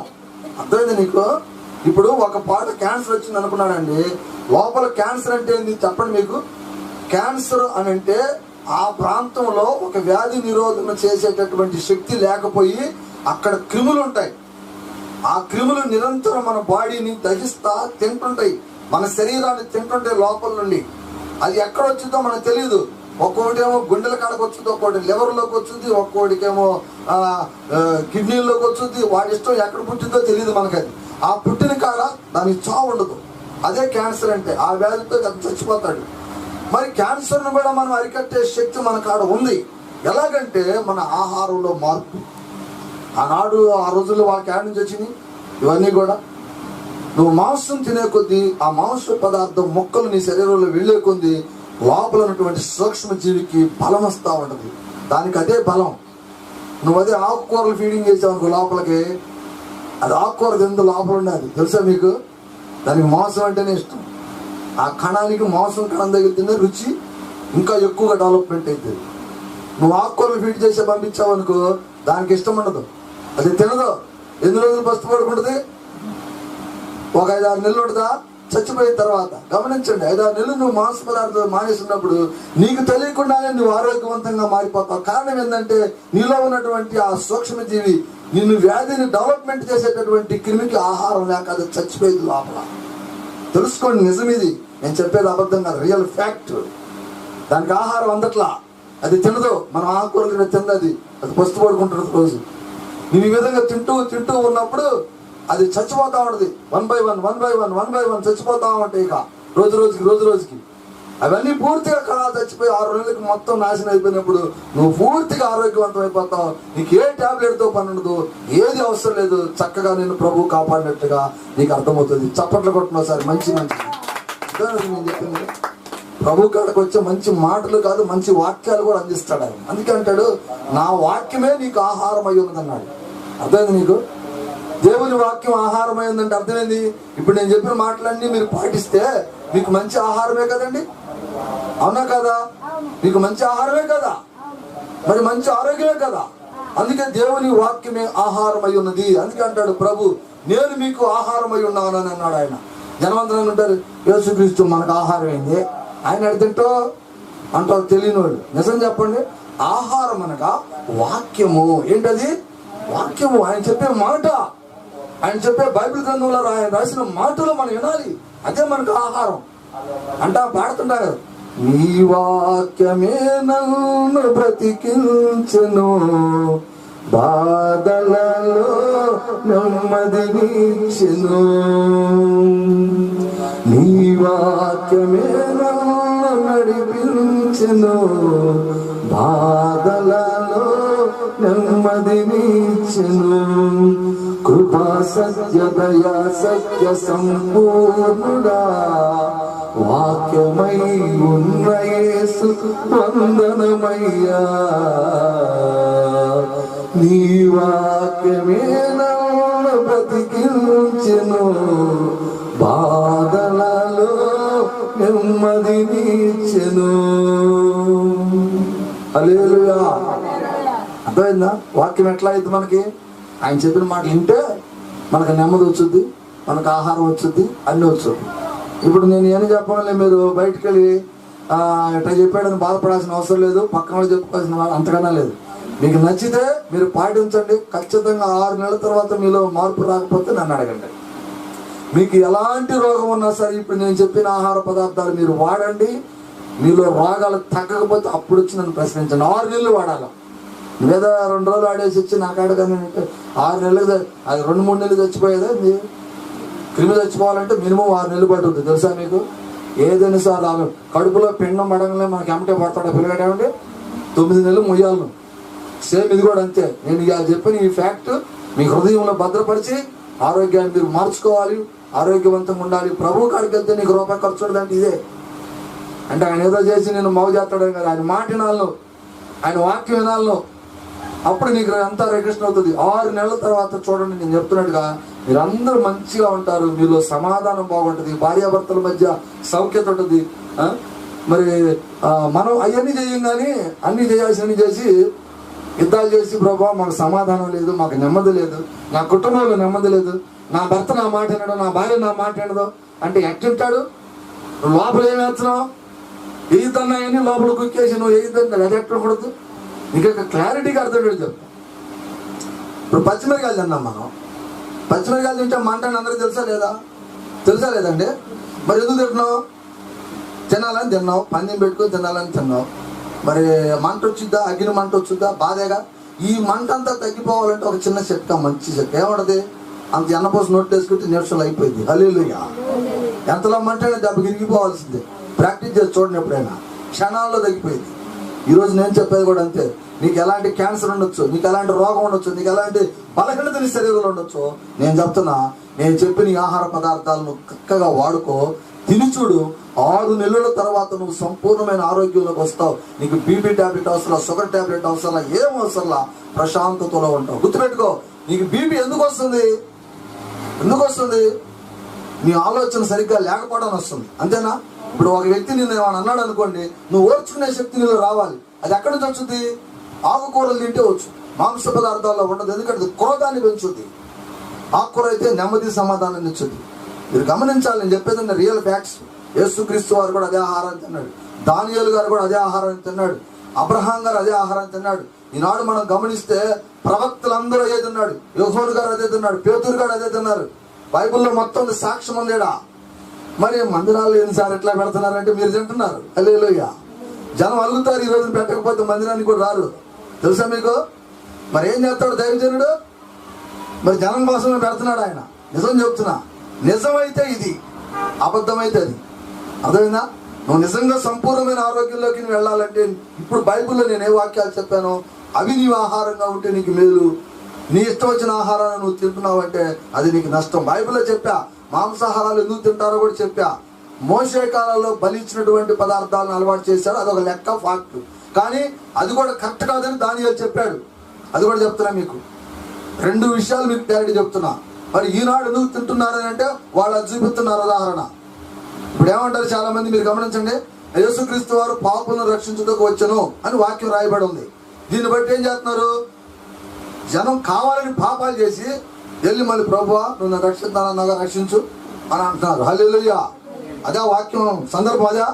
అర్థమైంది నీకు? ఇప్పుడు ఒక పాట క్యాన్సర్ వచ్చింది అనుకున్నాడండి, లోపల క్యాన్సర్ అంటే ఏంది చెప్పండి మీకు? క్యాన్సర్ అని అంటే ఆ ప్రాంతంలో ఒక వ్యాధి నిరోధన చేసేటటువంటి శక్తి లేకపోయి అక్కడ క్రిములు ఉంటాయి. ఆ క్రిములు నిరంతరం మన బాడీని దహిస్తా తింటుంటాయి, మన శరీరాన్ని తింటుంటాయి లోపల నుండి. అది ఎక్కడ వచ్చిందో మనకు తెలియదు. ఒక్కొక్కటేమో గుండెల కాడకు వచ్చింది, ఒక్కొక్కటి లివర్లోకి వచ్చింది, ఒక్కొక్కటికేమో కిడ్నీలోకి వచ్చింది. వాడి ఇష్టం ఎక్కడ పుట్టిందో తెలియదు మనకి. అది ఆ పుట్టిన కాడ దానికి చావు ఉండదు. అదే క్యాన్సర్ అంటే. ఆ వ్యాధితో చచ్చిపోతాడు. మరి క్యాన్సర్ను కూడా మనం అరికట్టే శక్తి మన కాడ ఉంది. ఎలాగంటే మన ఆహారంలో మార్పు. ఆనాడు ఆ రోజుల్లో వాళ్ళకి యాడ్ నుంచి వచ్చినాయి ఇవన్నీ కూడా. నువ్వు మాంసం తినే కొద్దీ ఆ మాంస పదార్థం మొక్కలు నీ శరీరంలో వెళ్ళే కొద్దీ లోపల ఉన్నటువంటి సూక్ష్మ జీవికి బలం వస్తూ ఉంటుంది. దానికి అదే బలం. నువ్వు అదే ఆకుకూరలు ఫీడింగ్ చేసావు అనుకో లోపలికి, అది ఆకుకూర తిందు లోపల ఉన్నది తెలుసా మీకు? దానికి మాంసం అంటేనే ఇష్టం. ఆ కణానికి మాంసం కణం దగ్గర తినే రుచి ఇంకా ఎక్కువగా డెవలప్మెంట్ అవుతుంది. నువ్వు ఆకుకూరలు ఫీడ్ చేసే పంపించావు అనుకో, దానికి ఇష్టం ఉండదు, అది తినదు. ఎన్ని రోజులు బస్తు పడుకుంటుంది? ఒక 5-6 నెలలు ఉంటుందా చచ్చిపోయిన తర్వాత. గమనించండి, 5-6 నెలలు నువ్వు మాంస పదార్థాలు మానేసినప్పుడు నీకు తెలియకుండానే నువ్వు ఆరోగ్యవంతంగా మారిపోతావు. కారణం ఏంటంటే నీలో ఉన్నటువంటి ఆ సూక్ష్మజీవి నిన్ను వ్యాధిని డెవలప్మెంట్ చేసేటటువంటి క్రిమికి ఆహారం లేక అది చచ్చిపోయింది లోపల. తెలుసుకోండి, నిజం ఇది, నేను చెప్పేది అబద్ధం కాదు, రియల్ ఫ్యాక్ట్. దానికి ఆహారం అందట్లా, అది తినదు. మనం ఆకుకూరలు తింది, అది పస్తు పడుకుంటుంది రోజు. నువ్వు ఈ విధంగా తింటూ ఉన్నప్పుడు అది చచ్చిపోతా ఉంటుంది. 1 by 1 చచ్చిపోతా ఉంటాయి. ఇక రోజు రోజుకి అవన్నీ పూర్తిగా కణాలు చచ్చిపోయి 6 నెలలకు మొత్తం నాశనం అయిపోయినప్పుడు నువ్వు పూర్తిగా ఆరోగ్యవంతం అయిపోతావు. నీకు ఏ టాబ్లెట్తో పని ఉండదు, ఏది అవసరం లేదు. చక్కగా నేను ప్రభు కాపాడినట్టుగా నీకు అర్థమవుతుంది. చప్పట్లు కొట్టిన ఒకసారి మంచి నేను చెప్పింది. ప్రభు కాడకు వచ్చే మంచి మాటలు కాదు, మంచి వాక్యాలు కూడా అందిస్తాడు ఆయన. అందుకే అంటాడు, నా వాక్యమే నీకు ఆహారం అయి ఉన్నదన్నాడు. అర్థమైంది నీకు? దేవుని వాక్యం ఆహారం అయిందంటే అర్థమైంది. ఇప్పుడు నేను చెప్పిన మాటలన్నీ మీరు పాటిస్తే మీకు మంచి ఆహారమే కదండి, అవునా కదా? మీకు మంచి ఆహారమే కదా, మరి మంచి ఆరోగ్యమే కదా. అందుకే దేవుని వాక్యమే ఆహారం అయి ఉన్నది. అందుకే అంటాడు ప్రభు, నేను మీకు ఆహారం అయి ఉన్నాను అని అన్నాడు ఆయన. జనవంతరంగా ఉంటారు, యేసుక్రీస్తు మనకు ఆహారం అయింది, ఆయన అడిగింటో అంటారు తెలియని వాళ్ళు. నిజం చెప్పండి, ఆహారం అనగా వాక్యము. ఏంటది? వాక్యము. ఆయన చెప్పే మాట, ఆయన చెప్పే బైబిల్ గ్రంథంలో ఆయన రాసిన మాటలు మనం వినాలి. అదే మనకు ఆహారం. పాడుతుంటారు, నీ వాక్యమే నన్ను బ్రతికించెను, బాధలలో నెమ్మదినిచ్చెను. నీ వాక్యమే నన్ను నడిపించెను, బాధలలో నెమ్మదినిచ్చెను. కృపా సత్య దయా సత్య సంపూర్ణుడా, వాక్యమై ఉన్న యేసు వందనమయ్యా. నీ వాక్యమే నన్ను బ్రతికించెను, బాధలలో నెమ్మదినిచ్చెను. హల్లెలూయా. అర్థమైందా? వాక్యం ఎట్లా అయితే మనకి ఆయన చెప్పిన మాట వింటే మనకు నెమ్మది వచ్చుద్ది, మనకు ఆహారం వచ్చుద్ది, అన్నీ వచ్చుద్ది. ఇప్పుడు నేను ఏం చెప్పాలి, మీరు బయటకు వెళ్ళి ఇట్లా చెప్పాడని బాధపడాల్సిన అవసరం లేదు, పక్కన వాళ్ళు చెప్పుకోవాల్సిన అంతకన్నా లేదు. మీకు నచ్చితే మీరు పాటించండి. ఖచ్చితంగా 6 నెలల తర్వాత మీలో మార్పు రాకపోతే నన్ను అడగండి. మీకు ఎలాంటి రోగం ఉన్నా సరే ఇప్పుడు నేను చెప్పిన ఆహార పదార్థాలు మీరు వాడండి. మీలో రోగాలు తగ్గకపోతే అప్పుడు వచ్చి నన్ను ప్రశ్నించండి. 6 నెలలు వాడాలి. లేదా 2 రోజులు ఆడేసి వచ్చి నాకు అడగానే 6 నెలలు, అది 2-3 నెలలు చచ్చిపోయేదా? క్రిమి చచ్చిపోవాలంటే మినిమం 6 నెలలు పడుతుంది. తెలుసా మీకు? ఏదైనా సార్ కడుపులో పిండం పడగలే మనకి ఎమ్మటే పడతాడు పిల్లగాడేమంటే 9 నెలలు మొయ్యాలను. సేమ్ ఇది కూడా అంతే. నేను ఇలా చెప్పిన ఈ ఫ్యాక్ట్ మీ హృదయంలో భద్రపరిచి ఆరోగ్యాన్ని మీరు మార్చుకోవాలి, ఆరోగ్యవంతంగా ఉండాలి. ప్రభు కాడికి వెళ్తే నీకు రూపాయి ఖర్చు ఉండదంటే ఇదే. అంటే ఆయన ఏదో చేసి నేను మౌ చేస్తాడే కదా, ఆయన మాట వినాలను, ఆయన వాక్యం వినాలను, అప్పుడు నీకు అంతా రికృష్ణ అవుతుంది. 6 నెలల తర్వాత చూడండి, నేను చెప్తున్నట్టుగా మీరందరూ మంచిగా ఉంటారు, మీలో సమాధానం బాగుంటుంది, భార్యాభర్తల మధ్య సౌఖ్యత ఉంటుంది. మరి మనం అవన్నీ చేయం, కానీ అన్నీ చేయాల్సినవి చేసి యుద్ధాలు చేసి ప్రభావ మాకు సమాధానం లేదు, మాకు నెమ్మది లేదు, నా కుటుంబంలో నెమ్మది లేదు, నా భర్త నా మాట వినడు, నా భార్య నా మాట వినదు అంటే ఎట్టుంటాడు? లోపల ఏం వేస్తున్నావు? ఎయ్యన్నాయని లోపల కుక్కేసి నువ్వు ఎయ్యద్దంటే అది ఎట్టకూడదు. నీకు క్లారిటీగా అర్థం చెప్తా. ఇప్పుడు పచ్చిమిరకాయలు తిన్నాం మనం. పచ్చిమిరకాయలు తింటే మంట అని అందరికీ తెలుసా లేదండి? మరి ఎందుకు తింటున్నావు? తినాలని తిన్నావు, పందెం పెట్టుకొని తినాలని తిన్నావు. మరి మంట వచ్చిద్దా? అగ్ని మంట వచ్చిద్దా? బాధేగా. ఈ మంట అంతా తగ్గిపోవాలంటే ఒక చిన్న చిట్కా, మంచి చిట్కా ఏమన్నది? అంత ఎన్నపోసి నోట్ వేసుకుంటే నిమిషాలు అయిపోయింది. హల్లెలూయా. ఎంతలో మంట దెబ్బకి ఇరిగిపోవాల్సిందే. ప్రాక్టీస్ చేసి చూడండి, ఎప్పుడైనా క్షణాల్లో తగ్గిపోయింది. ఈరోజు నేను చెప్పేది కూడా అంతే. నీకు ఎలాంటి క్యాన్సర్ ఉండొచ్చు, నీకు ఎలాంటి రోగం ఉండొచ్చు, నీకు ఎలాంటి బలహీనత నీ శరీరంలో ఉండొచ్చు, నేను చెప్తున్నా, నేను చెప్పిన ఈ ఆహార పదార్థాలను చక్కగా వాడుకో. తిని చూడు, 6 నెలల తర్వాత నువ్వు సంపూర్ణమైన ఆరోగ్యంలోకి వస్తావు. నీకు బీపీ టాబ్లెట్ అవసరం, షుగర్ టాబ్లెట్ అవసరం, ఏం అవసరంలా, ప్రశాంతతలో ఉంటావు. గుర్తుపెట్టుకో, నీకు బీపీ ఎందుకు వస్తుంది? నీ ఆలోచన సరిగ్గా లేకపోవడం వస్తుంది, అంతేనా? ఇప్పుడు ఒక వ్యక్తి నిన్ను ఏమైనా అన్నాడు అనుకోండి, నువ్వు ఓర్చుకునే శక్తి నీలో రావాలి. అది ఎక్కడి నుంచి వచ్చింది? ఆకుకూరలు తింటే వచ్చు, మాంస పదార్థాల్లో ఉండదు. ఎందుకంటే క్రోధాన్ని పెంచుద్ది. ఆకుకూర అయితే నెమ్మది, సమాధానాన్ని ఇచ్చుద్ది. మీరు గమనించాలి, నేను చెప్పేది రియల్ ఫ్యాక్ట్స్. యేసుక్రీస్తు వారు కూడా అదే ఆహారాన్ని తిన్నాడు, దానియేలు గారు కూడా అదే ఆహారాన్ని తిన్నాడు, అబ్రహాం గారు అదే ఆహారాన్ని తిన్నాడు. ఈనాడు మనం గమనిస్తే ప్రవక్తలందరూ అదే తిన్నాడు, యోహోను గారు అదే తిన్నాడు, పేతురు గారు అదే తిన్నారు. బైబిల్లో మొత్తం సాక్ష్యం ఉందేడా. మరి మందిరాలు ఎన్నిసారి ఎట్లా పెడుతున్నారంటే మీరు తింటున్నారు. హల్లెలూయా. జనం అలుగుతారు, ఈ రోజున పెట్టకపోతే మందిరానికి కూడా రారు, తెలుసా మీకు? మరి ఏం చేస్తాడు దైవజనుడు? మరి జనం కోసమే పెడుతున్నాడు ఆయన. నిజం చెప్తున్నా, నిజమైతే ఇది, అబద్ధమైతే అది. అర్థమైందా? నువ్వు నిజంగా సంపూర్ణమైన ఆరోగ్యంలోకి నువ్వు వెళ్ళాలంటే ఇప్పుడు బైబిల్లో నేను ఏ వాక్యాలు చెప్పానో అవి నీవు ఆహారంగా ఉంటే నీకు మేలు. నీ ఇష్టం వచ్చిన ఆహారాన్ని నువ్వు తింటున్నావు అంటే అది నీకు నష్టం. బైబిల్లో చెప్పా, మాంసాహారాలు ఎందుకు తింటారో కూడా చెప్పా. మోషే కాలంలో బలి ఇచ్చినటువంటి పదార్థాలను అలవాటు చేశాడు, అదొక లెక్క, ఫాక్ట్. కానీ అది కూడా కరెక్ట్ కాదని దానియేలు చెప్పాడు. అది కూడా చెప్తున్నా మీకు. 2 విషయాలు మీకు క్లారిటీ చెప్తున్నా. మరి ఈనాడు ఎందుకు తింటున్నారని అంటే వాళ్ళు అది చూపిస్తున్నారు ఉదాహరణ. ఇప్పుడు ఏమంటారు చాలా మంది, మీరు గమనించండి, యేసుక్రీస్తు వారు పాపులను రక్షించుటకు వచ్చెను అని వాక్యం రాయబడి ఉంది. దీన్ని బట్టి ఏం చేస్తున్నారు? జనం కావాలని పాపాలు చేసి వెళ్ళి మళ్ళీ ప్రభువా నువ్వు నన్ను రక్షిస్తానన్నాగా రక్షించు అని అంటున్నారు. హల్లెలూయా. అదే వాక్యం సందర్భం? అదా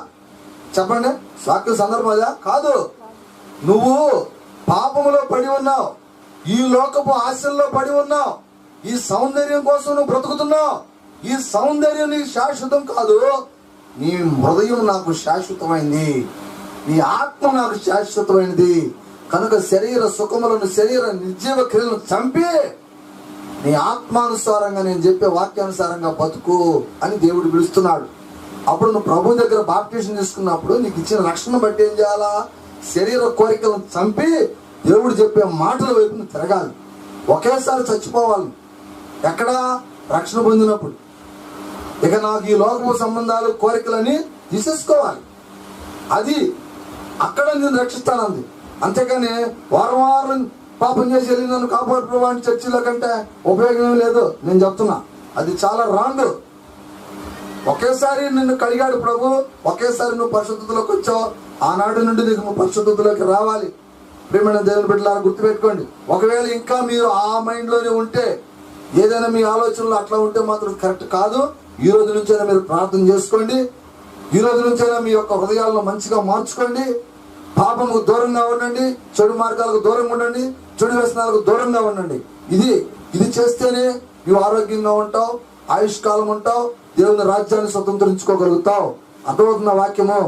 చెప్పండి, వాక్యం సందర్భం అదా? కాదు. నువ్వు పాపములో పడి ఉన్నావు, ఈ లోకపు ఆశల్లో పడి ఉన్నావు, ఈ సౌందర్యం కోసం నువ్వు బ్రతుకుతున్నావు. ఈ సౌందర్యం నీకు శాశ్వతం కాదు. నీ హృదయం నాకు శాశ్వతమైంది, నీ ఆత్మ నాకు శాశ్వతమైనది. కనుక శరీర సుఖములను, శరీర నిర్జీవ క్రియలను చంపి నీ ఆత్మానుసారంగా నేను చెప్పే వాక్యానుసారంగా బతుకు అని దేవుడు పిలుస్తున్నాడు. అప్పుడు నువ్వు ప్రభు దగ్గర బాప్టిజం తీసుకున్నప్పుడు నీకు ఇచ్చిన రక్షణ బట్టి ఏం చేయాలా? శరీర కోరికలను చంపి దేవుడు చెప్పే మాటల వైపు నువ్వు తిరగాలి. ఒకేసారి చచ్చిపోవాలి. ఎక్కడ? రక్షణ పొందినప్పుడు. ఇక నాకు ఈ లోకము సంబంధాలు, కోరికలని తీసేసుకోవాలి. అది అక్కడ నేను రక్షిస్తానంది. అంతేకాని వారం పాపం చేసి వెళ్ళి నన్ను కాపాడు ప్రభు అని చర్చిలో కంటే ఉపయోగం లేదు. నేను చెప్తున్నా, అది చాలా రాంగ్. ఒకేసారి నిన్ను కడిగాడు ప్రభు, ఒకేసారి నువ్వు పరిశుద్ధతలోకి వచ్చావు. ఆనాడు నుండి నీకు నువ్వు పరిశుద్ధతలోకి రావాలి. ప్రియమైన దేవుని బిడ్డలారా గుర్తుపెట్టుకోండి. ఒకవేళ ఇంకా మీరు ఆ మైండ్లోనే ఉంటే, ఏదైనా మీ ఆలోచనలు అట్లా ఉంటే మాత్రం కరెక్ట్ కాదు. ఈ రోజు నుంచైనా మీరు ప్రార్థన చేసుకోండి. ఈ రోజు నుంచైనా మీ యొక్క హృదయాలను మంచిగా మార్చుకోండి. పాపముకు దూరంగా ఉండండి, చెడు మార్గాలకు దూరంగా ఉండండి, చెడు వ్యసనాలకు దూరంగా ఉండండి. ఇది చేస్తేనే నువ్వు ఆరోగ్యంగా ఉంటావు, ఆయుష్కాలం ఉంటావు, దేవుని రాజ్యాన్ని స్వతంత్రించుకోగలుగుతావు. అర్థమవుతున్న వాక్యము.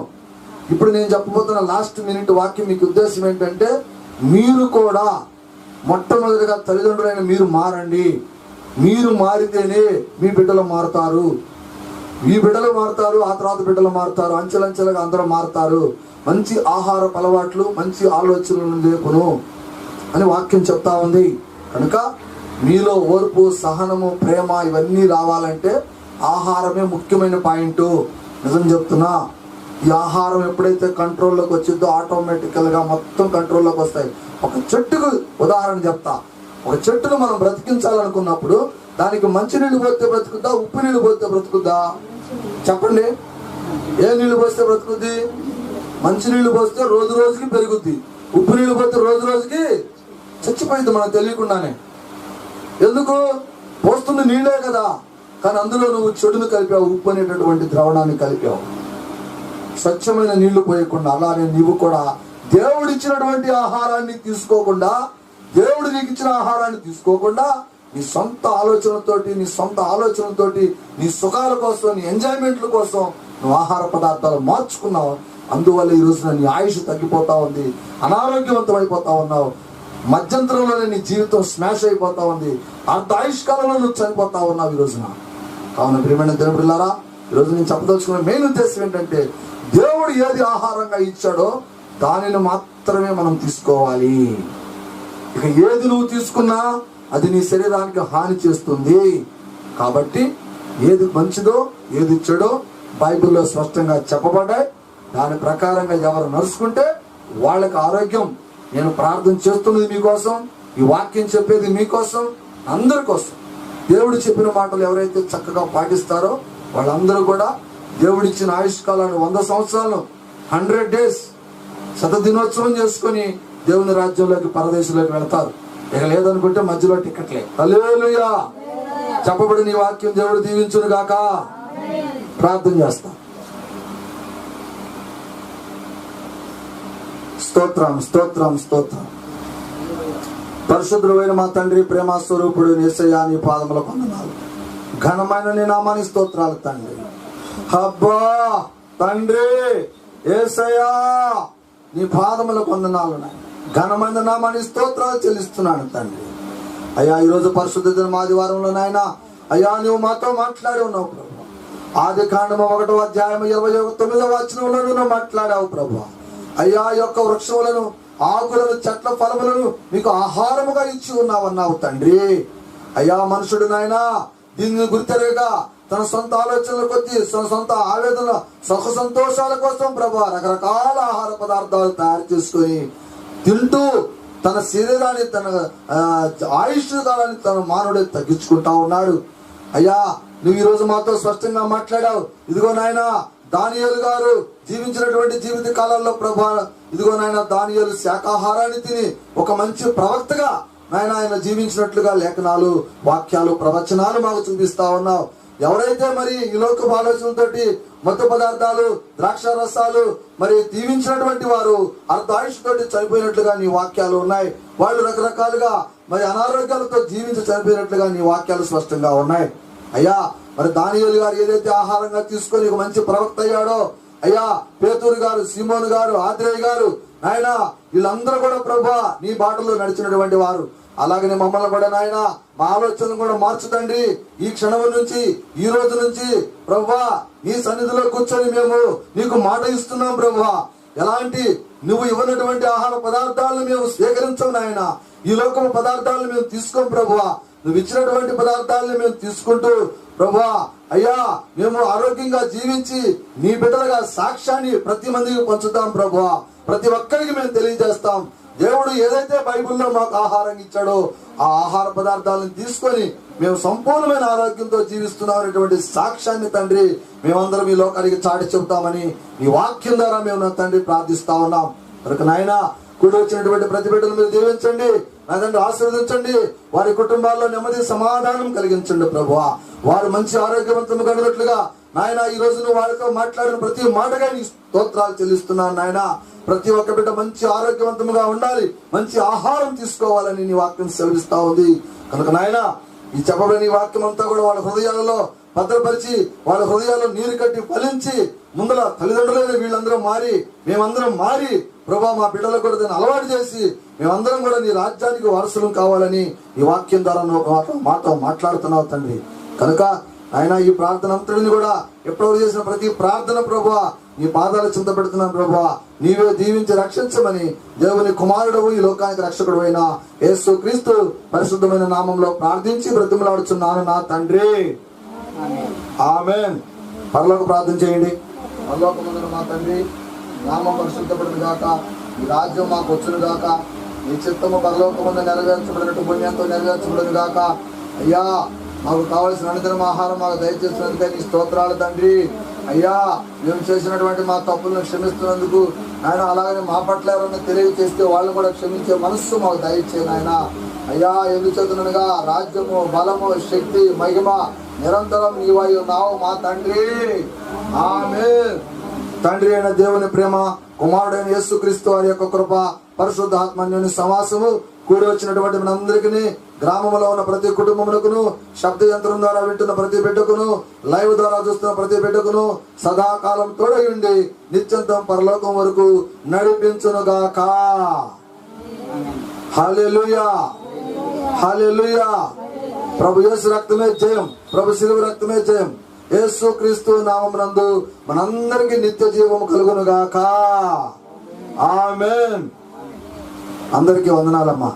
ఇప్పుడు నేను చెప్పబోతున్న లాస్ట్ మినిట్ వాక్యం మీకు ఉద్దేశం ఏంటంటే, మీరు కూడా మొట్టమొదటిగా తల్లిదండ్రులైన మీరు మారండి. మీరు మారితేనే మీ బిడ్డలు మారుతారు. మీ బిడ్డలు మారుతారు, ఆ తర్వాత బిడ్డలు మారుతారు, అంచెలంచెలుగా అందరూ మారుతారు. మంచి ఆహారపు అలవాట్లు, మంచి ఆలోచనలను లేపును అని వాక్యం చెప్తా ఉంది. కనుక మీలో ఓర్పు, సహనము, ప్రేమ ఇవన్నీ రావాలంటే ఆహారమే ముఖ్యమైన పాయింట్. నిజం చెప్తున్నా, ఈ ఆహారం ఎప్పుడైతే కంట్రోల్లోకి వచ్చిందో ఆటోమేటికల్గా మొత్తం కంట్రోల్లోకి వస్తాయి. ఒక చెట్టుకు ఉదాహరణ చెప్తా. ఒక చెట్టును మనం బ్రతికించాలనుకున్నప్పుడు దానికి మంచి నీళ్ళు పోతే బ్రతుకుద్దా, ఉప్పు నీళ్ళు పోతే బ్రతుకుద్దా? చెప్పండి. ఏ నీళ్ళు పోస్తే బ్రతుకుద్ది? మంచి నీళ్ళు పోస్తే రోజు రోజుకి పెరుగుద్ది, ఉప్పు నీళ్ళు పోతే రోజు రోజుకి చచ్చిపోయింది మనకు తెలియకుండానే. ఎందుకు? పోస్తుంది నీళ్ళే కదా, కానీ అందులో నువ్వు చెడును కలిపావు, ఉప్పు అనేటటువంటి ద్రవణాన్ని కలిపావు. స్వచ్ఛమైన నీళ్లు పోయకుండా అలానే నీవు కూడా దేవుడిచ్చినటువంటి ఆహారాన్ని తీసుకోకుండా, దేవుడు నీకు ఇచ్చిన ఆహారాన్ని తీసుకోకుండా నీ సొంత ఆలోచనలతోటి నీ సుఖాల కోసం, నీ ఎంజాయ్మెంట్ల కోసం నువ్వు ఆహార పదార్థాలు మార్చుకున్నావు. అందువల్ల ఈ రోజున నీ ఆయుష్ తగ్గిపోతా ఉంది, అనారోగ్యవంతం అయిపోతా ఉన్నావు. మధ్యంతరంలోనే నీ జీవితం స్మాష్ అయిపోతా ఉంది, అంత ఆయుష్కాలంలో నువ్వు చనిపోతా ఉన్నావు ఈ రోజున. కావున ప్రియమైన దేవుడు బిడ్డలారా, ఈరోజు నేను చెప్పదలుచుకున్న మెయిన్ ఉద్దేశం ఏంటంటే, దేవుడు ఏది ఆహారంగా ఇచ్చాడో దానిని మాత్రమే మనం తీసుకోవాలి. ఇక ఏది నువ్వు తీసుకున్నా అది నీ శరీరానికి హాని చేస్తుంది. కాబట్టి ఏది మంచిదో, ఏది చెడో బైబిల్లో స్పష్టంగా చెప్పబడ్డాయి. దాని ప్రకారంగా ఎవరు నడుచుకుంటే వాళ్ళకి ఆరోగ్యం. నేను ప్రార్థన చేస్తున్నది మీకోసం, ఈ వాక్యం చెప్పేది మీకోసం, అందరి కోసం. దేవుడు చెప్పిన మాటలు ఎవరైతే చక్కగా పాటిస్తారో వాళ్ళందరూ కూడా దేవుడిచ్చిన ఆయుష్కాలాన్ని 100 సంవత్సరాలను 100 days శతదినోత్సవం చేసుకొని దేవుని రాజ్యంలోకి పరదేశంలోకి వెళ్తారు. ఇక లేదనుకుంటే మధ్యలో టికెట్లే. హల్లెలూయా. చెప్పబడిన ఈ వాక్యం దేవుడు దీవించును గాక. ప్రార్థన చేస్తాం. స్తోత్రం స్తోత్రం స్తోత్రం. పరిశుద్ధుడైన మా తండ్రి, ప్రేమ స్వరూపుడు యేసయ్యా, నీ పాదములకు వందనాలు. ఘనమైన నీ నామానికి స్తోత్రాలు తండ్రి. అబ్బా తండ్రి యేసయ్యా, నీ పాదములకు వందనాలు. ఘనమైన నామానికి స్తోత్రాలు చెల్లిస్తున్నాను తండ్రి. అయ్యా, ఈరోజు పరిశుద్ధ దినం ఆదివారంలో నాయన అయ్యా నువ్వు మాతో మాట్లాడి ఉన్నావు ప్రభు. ఆదికాండము 1వ అధ్యాయం 29వ వచనంలో నువ్వు మాట్లాడావు ప్రభు. అయ్యా, ఈ యొక్క వృక్షములను, ఆకులను, చెట్ల ఫలములను మీకు ఆహారముగా ఇచ్చి ఉన్నావన్నావు తండ్రి. అయ్యా, మనుషుడు నాయన దీన్ని గుర్తెరగా తన సొంత ఆలోచనల కొద్దీ, తన సొంత ఆవేదన, సుఖ సంతోషాల కోసం ప్రభు రకరకాల ఆహార పదార్థాలు తయారు చేసుకొని తింటూ తన శరీరాన్ని, తన ఆయుష్ కాలాన్ని తన మానవుడే తగ్గించుకుంటా ఉన్నాడు. అయ్యా, నువ్వు ఈరోజు మాతో స్పష్టంగా మాట్లాడావు. ఇదిగో నాయన దానియేలు గారు జీవించినటువంటి జీవిత కాలంలో ప్రభా, ఇదిగో నాయన దానియేలు శాకాహారాన్ని తిని ఒక మంచి ప్రవక్తగా నాయన ఆయన జీవించినట్లుగా లేఖనాలు, వాక్యాలు, ప్రవచనాలు మాకు చూపిస్తా ఉన్నావు. ఎవరైతే మరి ఈ లోకపు ఆలోచనలతోటి మత్తు పదార్థాలు, ద్రాక్ష రసాలు మరి దీవించినటువంటి వారు అర్ధాయుషుతోటి చనిపోయినట్లుగా నీ వాక్యాలు ఉన్నాయి. వాళ్ళు రకరకాలుగా మరి అనారోగ్యాలతో జీవించి చనిపోయినట్లుగా నీ వాక్యాలు స్పష్టంగా ఉన్నాయి. అయ్యా, మరి దానియేలు గారు ఏదైతే ఆహారంగా తీసుకొని ఒక మంచి ప్రవక్త అయ్యాడో, అయ్యా పేతురు గారు, సీమోను గారు, ఆంద్రేయ గారు, నాయన వీళ్ళందరూ కూడా ప్రభా నీ బాటలో నడిచినటువంటి వారు. అలాగనే మమ్మల్ని కూడా నాయన మా ఆలోచనలు కూడా మార్చుతండి. ఈ క్షణం నుంచి, ఈ రోజు నుంచి ప్రభా నీ సన్నిధిలో కూర్చొని మేము నీకు మాట ఇస్తున్నాం ప్రభా. ఎలాంటి నువ్వు ఇవ్వనటువంటి ఆహార పదార్థాలను మేము స్వీకరించం నాయన. ఈ లోకము పదార్థాలను మేము తీసుకోం ప్రభువా. నువ్వు ఇచ్చినటువంటి పదార్థాలను మేము తీసుకుంటూ ప్రభువా అయ్యా మేము ఆరోగ్యంగా జీవించి నీ బిడ్డలుగా సాక్ష్యాన్ని ప్రతి మందికి పంచుతాం ప్రభువా. ప్రతి ఒక్కరికి మేము తెలియజేస్తాం. దేవుడు ఏదైతే బైబిల్లో మాకు ఆహారం ఇచ్చాడో ఆ ఆహార పదార్థాలను తీసుకొని మేము సంపూర్ణమైన ఆరోగ్యంతో జీవిస్తున్నాం అనేటువంటి సాక్ష్యాన్ని తండ్రి మేమందరం ఈ లోకానికి చాటి చెబుతామని ఈ వాక్యం ద్వారా మేము నా తండ్రి ప్రార్థిస్తా ఉన్నాం. కనుక నాయన కూడి వచ్చినటువంటి ప్రతి బిడ్డలు మీరు దీవించండి, నా తండ్రి ఆశీర్వదించండి. వారి కుటుంబాల్లో నెమ్మది సమాధానం కలిగించండి ప్రభువా. వారు మంచి ఆరోగ్యవంతులు కలిగినట్లుగా నాయన ఈ రోజు నువ్వు వారితో మాట్లాడిన ప్రతి మాటగా నీ స్తోత్రాలు చెల్లిస్తున్నాను నాయన. ప్రతి ఒక్క బిడ్డ మంచి ఆరోగ్యవంతముగా ఉండాలి, మంచి ఆహారం తీసుకోవాలని నీ వాక్యం సెలవిస్తా ఉంది. కనుక నాయన ఈ చెప్పబడిన ఈ వాక్యం అంతా కూడా వాళ్ళ హృదయాలలో భద్రపరిచి వాళ్ళ హృదయాల్లో నీరు కట్టి ఫలించి ముందర తల్లిదండ్రులైన వీళ్ళందరూ మారి మేమందరం మారి ప్రభా మా బిడ్డలకు కూడా దాన్ని అలవాటు చేసి మేమందరం కూడా నీ రాజ్యానికి వారసులం కావాలని ఈ వాక్యం ద్వారా నువ్వు మాతో మాట్లాడుతున్నావు తండ్రి. కనుక ఆయన ఈ ప్రార్థన అంతటిని కూడా ఎప్పుడు చేసిన ప్రతి ప్రార్థన ప్రభువా నీ పాదాలు చింత పెడుతున్నాను ప్రభువా. నీవే దీవించి రక్షించమని దేవుని కుమారుడు ఈ లోకానికి రక్షకుడు అయిన యేసు క్రీస్తు పరిశుద్ధమైన నామంలో ప్రార్థించి బ్రతిమలాడుచున్నాను నా తండ్రి. ఆమేన్. పరలోక ప్రార్థన చేయండి. పరలోకమందున మా తండ్రి, నామం పరిశుద్ధపడును గాక, ఈ రాజ్యం మాకు వచ్చును గాక, నీ చిత్తము పరలోకమందు నెరవేర్చబడినట్టు పుణ్యంతో నెరవేర్చబడును గాక. అయ్యా మాకు కావలసిన అనుదినం ఆహారం మాకు దయచేసినందుకే నీ స్తోత్రాలు తండ్రి. అయ్యా మేము చేసినటువంటి మా తప్పులను క్షమిస్తున్నందుకు ఆయన, అలాగనే మా పట్ల ఎవరైనా తెలియచేస్తే వాళ్ళు కూడా క్షమించే మనస్సు మాకు దయచేయను ఆయన. అయ్యా ఎందుచేతనగా రాజ్యము, బలము, శక్తి, మహిమ నిరంతరం నీవై ఉన్నావు మా తండ్రి. ఆమేన్. తండ్రి అయిన దేవుని ప్రేమ, కుమారుడైన యేసుక్రీస్తు వారి యొక్క కృప, పరిశుద్ధాత్మన్యుని సమాసము కూడి వచ్చినటువంటి మనందరికీ, గ్రామంలో ఉన్న ప్రతి కుటుంబమునకును, శబ్ద యంత్రం ద్వారా వింటున్న ప్రతి బిడ్డకును, లైవ్ ద్వారా చూస్తున్న ప్రతి బిడ్డకును సదాకాలం తోడై ఉండి నిత్యంతం పరలోకం వరకు నడిపించునుగాక. హల్లెలూయా, హల్లెలూయా. ప్రభు యేసు రక్తమే జయం, ప్రభు శిలువ రక్తమే జయం. యేసు క్రీస్తు నామమునందు మనందరికీ నిత్య జీవము కలుగునుగాక. ఆమేన్. అందరికీ వందనాలమ్మా.